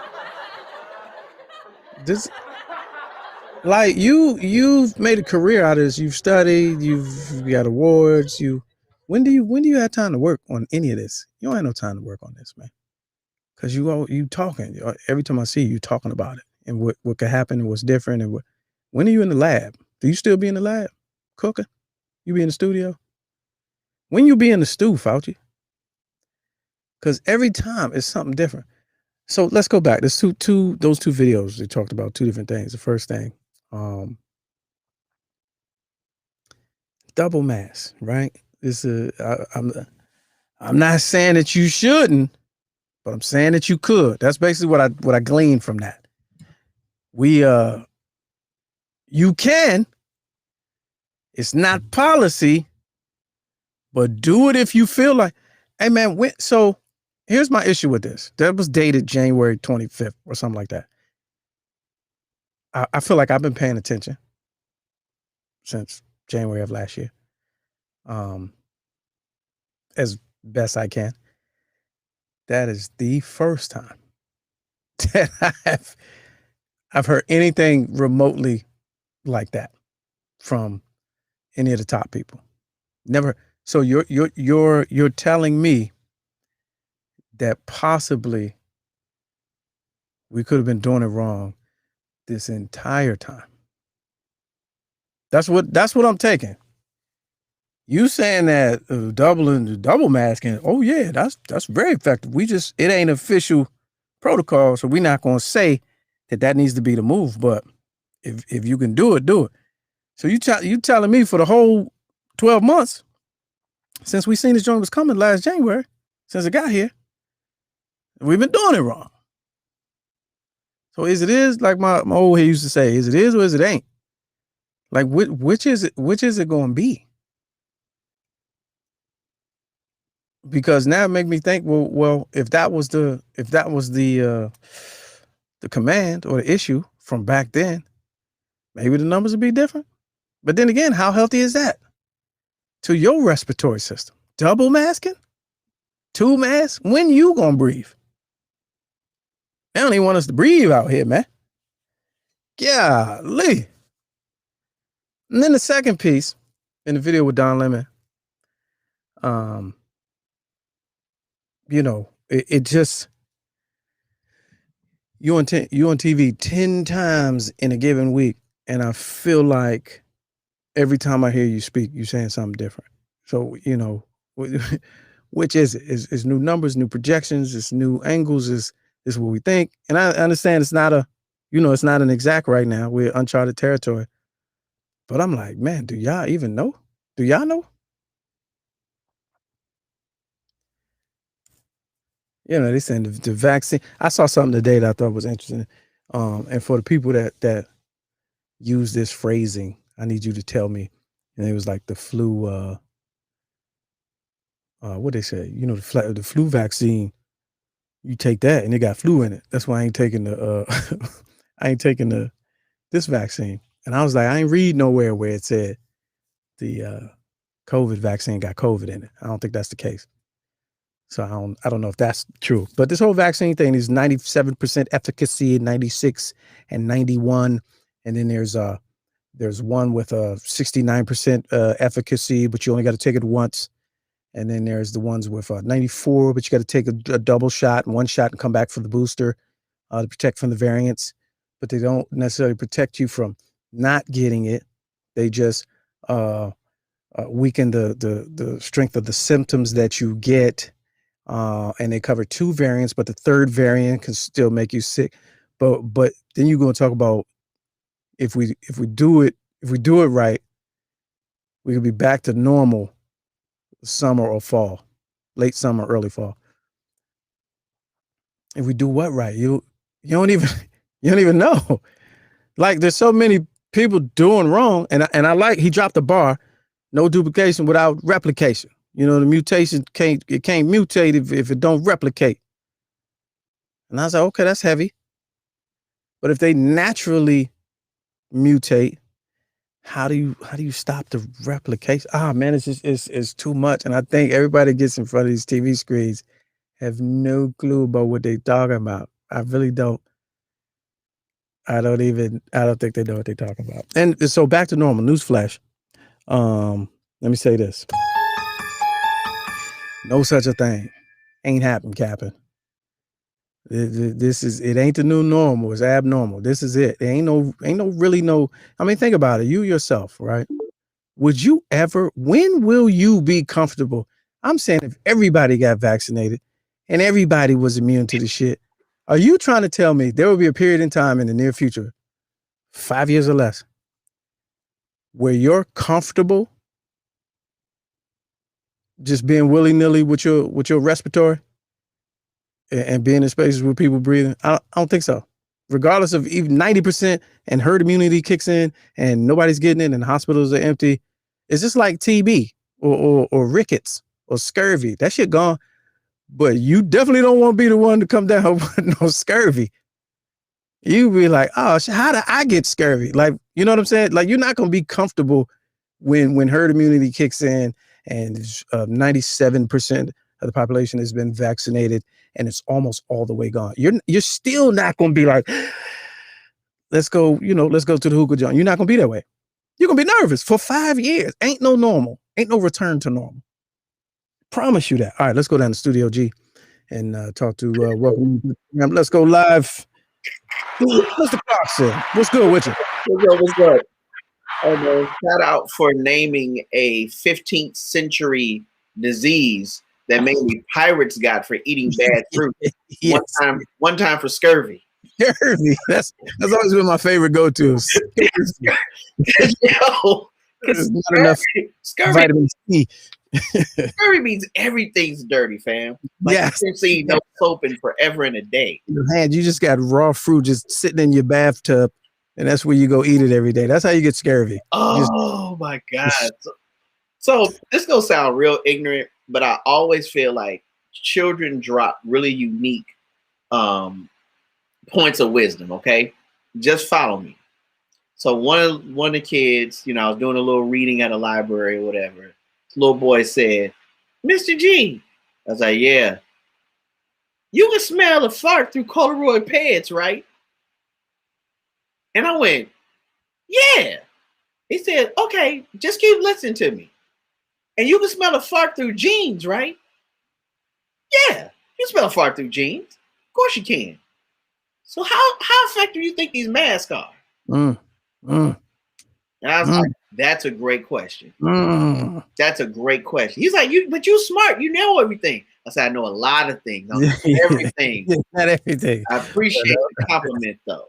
This, like, you've made a career out of this. You've studied, you've got awards, when do you have time to work on any of this? You don't have no time to work on this, man. Because you talking. Every time I see you talking about it and what could happen and what's different and when are you in the lab? Do you still be in the lab cooking? You be in the studio? When you be in the stew, Fauci? Because every time it's something different. So let's go back. There's those two videos they talked about two different things. The first thing, double mask, right? I'm not saying that you shouldn't, but I'm saying that you could. That's basically what I gleaned from that. You can. It's not policy, but do it if you feel like. Hey man, so here's my issue with this. That was dated January 25th or something like that. I feel like I've been paying attention since January of last year. As best I can. That is the first time that I've heard anything remotely like that from any of the top people. Never. So you're telling me that possibly we could have been doing it wrong this entire time. That's what I'm taking. You saying that double masking? Oh yeah, that's very effective. It ain't official protocol, so we're not gonna say that needs to be the move. But if you can do it, do it. So you telling me for the whole 12 months since we seen this joint was coming last January, since it got here, we've been doing it wrong. So is like my old head used to say, is it or is it ain't? Like which is it going to be? Because now it make me think, well, if that was the command or the issue from back then, maybe the numbers would be different. But then again, how healthy is that to your respiratory system? Double masking, 2 masks. When you gonna breathe? They don't even want us to breathe out here, man. Golly. And then the second piece, in the video with Don Lemon, you know, it just you on TV 10 times in a given week, and I feel like every time I hear you speak, you're saying something different. So, you know, which is it? Is new numbers, new projections, it's new angles, is what we think. And I understand it's not it's not an exact right now. We're uncharted territory. But I'm like, man, do y'all even know? Do y'all know? You know, they saying the vaccine. I saw something today that I thought was interesting. And for the people that use this phrasing, I need you to tell me. And it was like the flu, what they say, you know, the flu vaccine, you take that and it got flu in it. That's why I ain't taking this vaccine. And I was like, I ain't read nowhere where it said the COVID vaccine got COVID in it. I don't think that's the case. So I don't know if that's true. But this whole vaccine thing is 97% efficacy, 96 and 91. And then there's one with a 69% efficacy, but you only got to take it once. And then there's the ones with 94, but you got to take a double shot and one shot and come back for the booster to protect from the variants. But they don't necessarily protect you from not getting it. They just weaken the strength of the symptoms that you get. And they cover 2 variants, but the third variant can still make you sick. But then you're going to talk about if we do it right, we could be back to normal summer or fall, late summer, early fall. If we do what right, you don't even know. Like there's so many people doing wrong, and I like he dropped the bar, no duplication without replication. You know, the mutation can't mutate if it don't replicate. And I was like, okay, that's heavy. But if they naturally mutate, how do you stop the replication? Man, it's just it's too much. And I think everybody gets in front of these TV screens have no clue about what they talking about. I really don't. I don't think they know what they're talking about. And so back to normal. Newsflash. Let me say this. No such a thing. Ain't happened, Captain. It ain't the new normal. It's abnormal. This is it. There ain't no really no. I mean, think about it. You yourself, right? Would you ever? When will you be comfortable? I'm saying if everybody got vaccinated and everybody was immune to the shit, are you trying to tell me there will be a period in time in the near future, 5 years or less, where you're comfortable just being willy-nilly with your respiratory and being in spaces with people breathing? I don't think so. Regardless of even 90% and herd immunity kicks in and nobody's getting it and hospitals are empty. It's just like TB or rickets or scurvy. That shit gone. But you definitely don't want to be the one to come down with no scurvy. You be like, oh, how did I get scurvy? Like, you know what I'm saying? Like, you're not going to be comfortable when herd immunity kicks in and 97% of the population has been vaccinated and it's almost all the way gone. You're still not going to be like, let's go to the hookah joint. You're not going to be that way. You're going to be nervous for 5 years. Ain't no normal. Ain't no return to normal. Promise you that. All right, let's go down to Studio G and talk to welcome. Let's go live. Mr. Clarkson, what's good with you? What's good? Oh, man, shout out for naming a 15th century disease that mainly pirates got for eating bad fruit. Yes. One time for scurvy. Scurvy. That's always been my favorite go-to. Yo, there's not enough vitamin C. Scurvy means everything's dirty, fam. Like, yes. You can see no soap in forever and a day. You just got raw fruit just sitting in your bathtub, and that's where you go eat it every day. That's how you get scurvy. Oh my God. So this gonna sound real ignorant, but I always feel like children drop really unique points of wisdom. Okay, just follow me. So one of the kids, I was doing a little reading at a library or whatever. This little boy said, "Mr. G," I was like, "Yeah, you can smell a fart through corduroy pants, right?" And I went, "Yeah." He said, okay, just keep listening to me. And you can smell a fart through jeans, right? Yeah, you smell a fart through jeans. Of course you can. So how effective do you think these masks are? And I was like, that's a great question. That's a great question. He's like, but you smart. You know everything. I said, I know a lot of things. I know everything. Not everything. I appreciate the compliment though.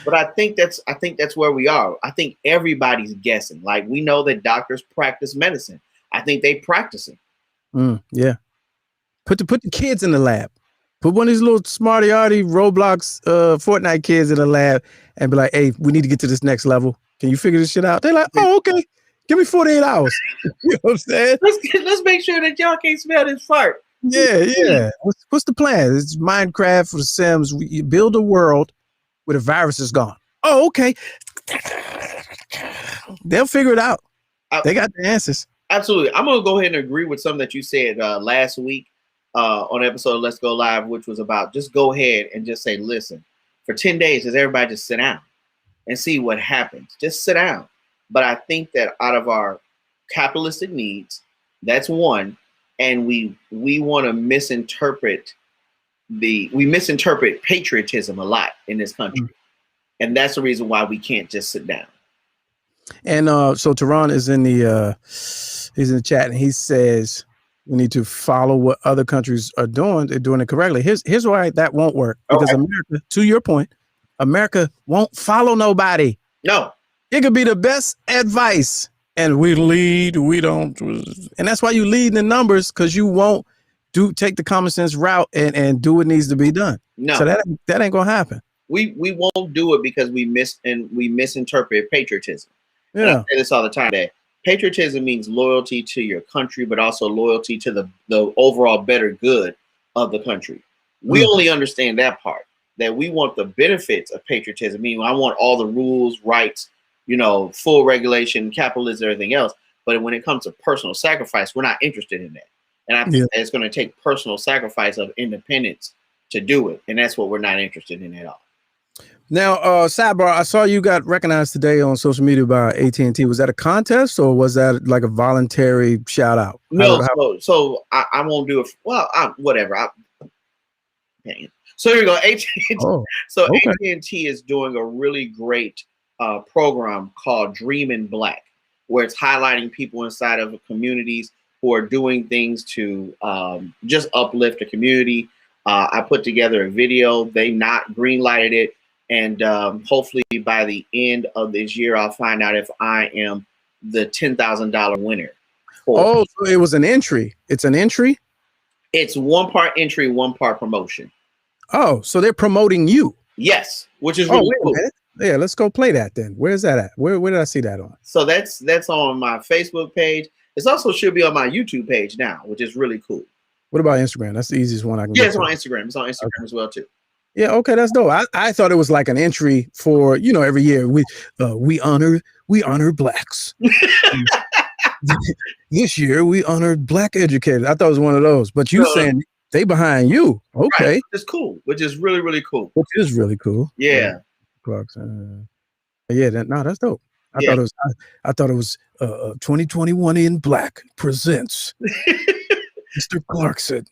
But I think that's where we are. I think everybody's guessing. Like we know that doctors practice medicine. I think they practice it. Yeah. Put the kids in the lab. Put one of these little smarty-arty Roblox Fortnite kids in the lab and be like, hey, we need to get to this next level. Can you figure this shit out? They're like, oh, okay. Give me 48 hours. You know what I'm saying? Let's make sure that y'all can't smell this fart. Yeah. What's the plan? It's Minecraft for the Sims. You build a world where the virus is gone. Oh, okay. They'll figure it out. They got the answers. Absolutely. I'm going to go ahead and agree with something that you said last week on an episode of Let's Go Live, which was about just go ahead and just say, listen, for 10 days, does everybody just sit down and see what happens? Just sit down. But I think that out of our capitalistic needs, that's one. And we want to misinterpret patriotism a lot in this country. And that's the reason why we can't just sit down. And so Tehran is in the he's in the chat and he says we need to follow what other countries are doing. They're doing it correctly. Here's why that won't work. Because America, to your point, America won't follow nobody. No. It could be the best advice. And we lead, we don't. And that's why you lead in the numbers, because you won't take the common sense route and do what needs to be done. No. So that ain't gonna happen. We won't do it because we misinterpret patriotism. Yeah. And I say this all the time, that patriotism means loyalty to your country, but also loyalty to the overall better good of the country. We only understand that part, that we want the benefits of patriotism. Meaning I want all the rules, rights, full regulation, capitalism, everything else. But when it comes to personal sacrifice, we're not interested in that. And I think that it's going to take personal sacrifice of independence to do it. And that's what we're not interested in at all. Now, sidebar, I saw you got recognized today on social media by AT&T. Was that a contest or was that like a voluntary shout out? No, so I won't do it. Well, whatever. So here we go. AT&T. AT&T is doing a really great program called Dream in Black, where it's highlighting people inside of communities who are doing things to just uplift the community. I put together a video. They not green-lighted it. And hopefully by the end of this year, I'll find out if I am the $10,000 winner. So it was an entry. It's an entry? It's one part entry, one part promotion. Oh, so they're promoting you? Yes, which is really cool. Yeah, let's go play that then. Where's that at? Where did I see that on? So that's on my Facebook page. It also should be on my YouTube page now, which is really cool. What about Instagram? That's the easiest one I can get. Yeah, it's on Instagram. It's on Instagram as well too. Yeah, okay, that's dope. I thought it was like an entry for, every year we honor blacks. This year we honored black educators. I thought it was one of those, but you saying they behind you. Okay. Right. It's cool, which is really, really cool. Which is really cool. Yeah. That's dope. I thought it was 2021 in Black presents Mr. Clarkson.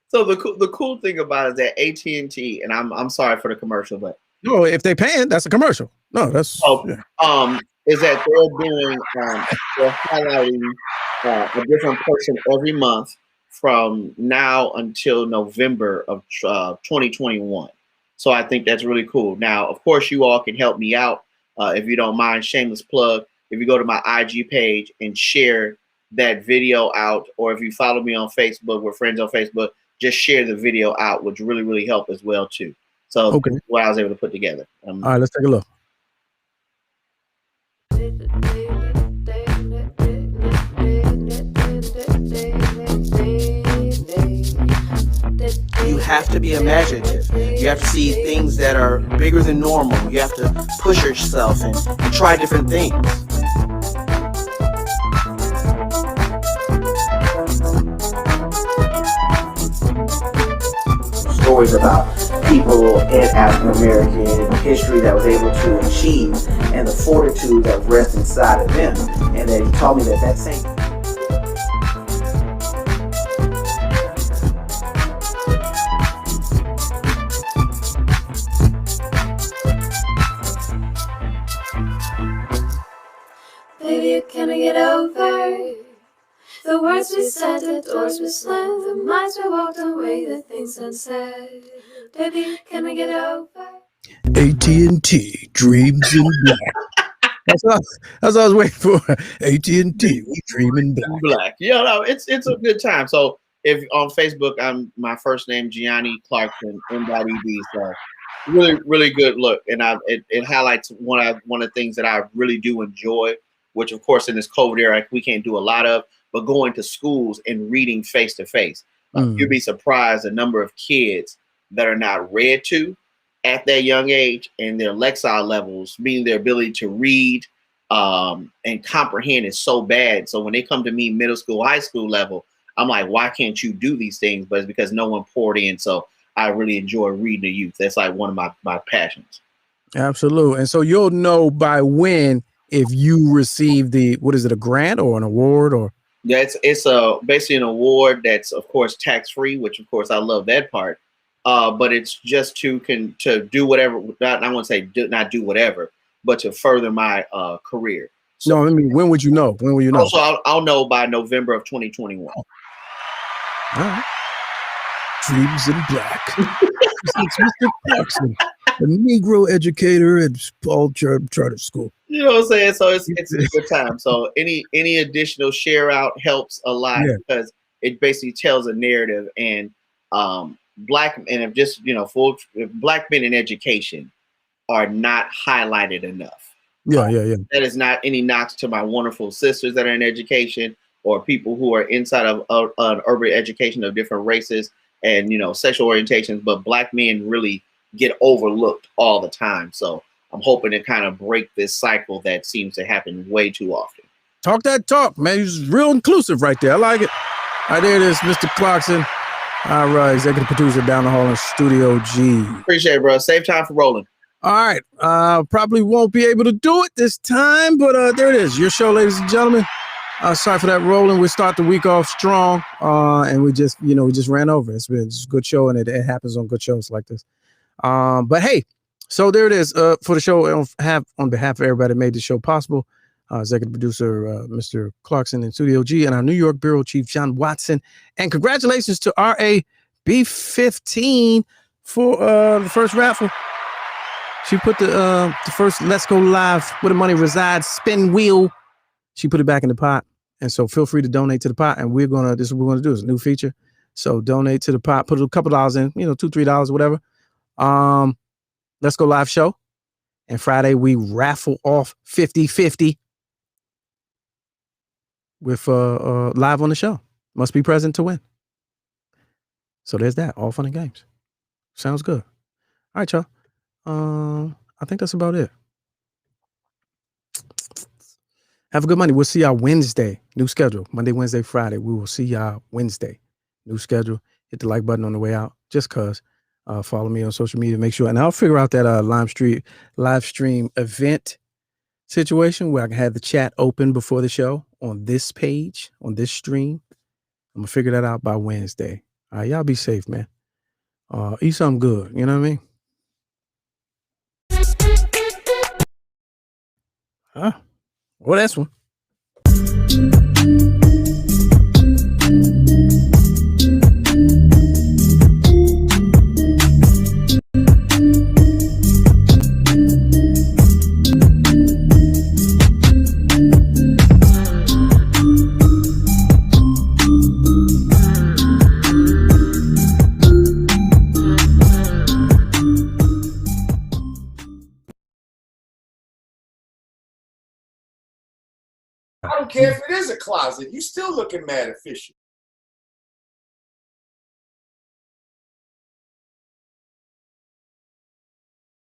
So the cool thing about it is that AT&T, and I'm sorry for the commercial, but no, if they paying, that's a commercial. No, that's is that they're highlighting a different person every month from now until November of 2021. So I think that's really cool. Now, of course, you all can help me out if you don't mind. Shameless plug. If you go to my IG page and share that video out, or if you follow me on Facebook, we're friends on Facebook. Just share the video out, which really, really help as well too. So that's what I was able to put together. All right, let's take a look. You have to be imaginative. You have to see things that are bigger than normal. You have to push yourself and try different things. Stories about people in African American history that was able to achieve, and the fortitude that rests inside of them. And that he taught me that same. Baby, can I get over the words we said, the doors we slammed, the miles we walked away, the things unsaid? Baby, can I get over? AT&T Dreams in Black. That's what I was waiting for. AT&T, we dream in black. Black. Yeah, no, it's a good time. So if on Facebook, I'm my first name Gianni Clarkson, M.ED. So really good look, and it highlights one of the things that I really do enjoy, which of course in this COVID era we can't do a lot of, but going to schools and reading face to face. You'd be surprised the number of kids that are not read to at that young age, and their lexile levels, meaning their ability to read and comprehend, is so bad. So when they come to me middle school, high school level, I'm like, why can't you do these things? But it's because no one poured in. So I really enjoy reading the youth. That's like one of my passions. Absolutely. And so you'll know by when if you receive the, what is it, a grant or an award or? Yeah, it's basically an award that's of course tax free, which of course I love that part. But it's just to do whatever. I won't say not do whatever, but to further my career. So, no, I mean, when would you know? When will you know? Also, I'll know by November of 2021. All right. Dreams in Black. It's Mr. Clarkson, a Negro educator at Paul Charter School. You know what I'm saying? So it's a good time. So any additional share out helps a lot, because it basically tells a narrative. And black men have just, black men in education are not highlighted enough. Yeah. That is not any knocks to my wonderful sisters that are in education, or people who are inside of an urban education of different races and sexual orientations, but black men really get overlooked all the time. So I'm hoping to kind of break this cycle that seems to happen way too often. Talk that talk, man. He's real inclusive right there. I like it. All right, there it is, Mr. Clarkson. All right, executive producer down the hall in Studio G. Appreciate it, bro. Save time for rolling. All right. Probably won't be able to do it this time, but there it is. Your show, ladies and gentlemen. Sorry for that rolling. We start the week off strong, and we just ran over. It's been a good show, and it happens on good shows like this. But hey, so there it is for the show. On behalf of everybody that made the show possible, executive producer Mr. Clarkson in Studio G, and our New York bureau chief John Watson. And congratulations to RA B15 for the first raffle. She put the first Let's Go Live Where the Money Resides spin wheel. She put it back in the pot. And so feel free to donate to the pot. And this is what we're gonna do. It's a new feature. So donate to the pot, put a couple dollars in, $2, $3, whatever. Let's Go Live show. And Friday we raffle off 50-50 with live on the show. Must be present to win. So there's that. All fun and games. Sounds good. All right, y'all. I think that's about it. Have a good Monday. We'll see y'all Wednesday. New schedule. Monday, Wednesday, Friday. We will see y'all Wednesday. New schedule. Hit the like button on the way out. Just cause. Follow me on social media. Make sure. And I'll figure out that live stream event situation where I can have the chat open before the show on this page, on this stream. I'm gonna figure that out by Wednesday. All right, y'all be safe, man. Eat something good. You know what I mean? Well, that's one. I don't care if it is a closet. You still looking mad official.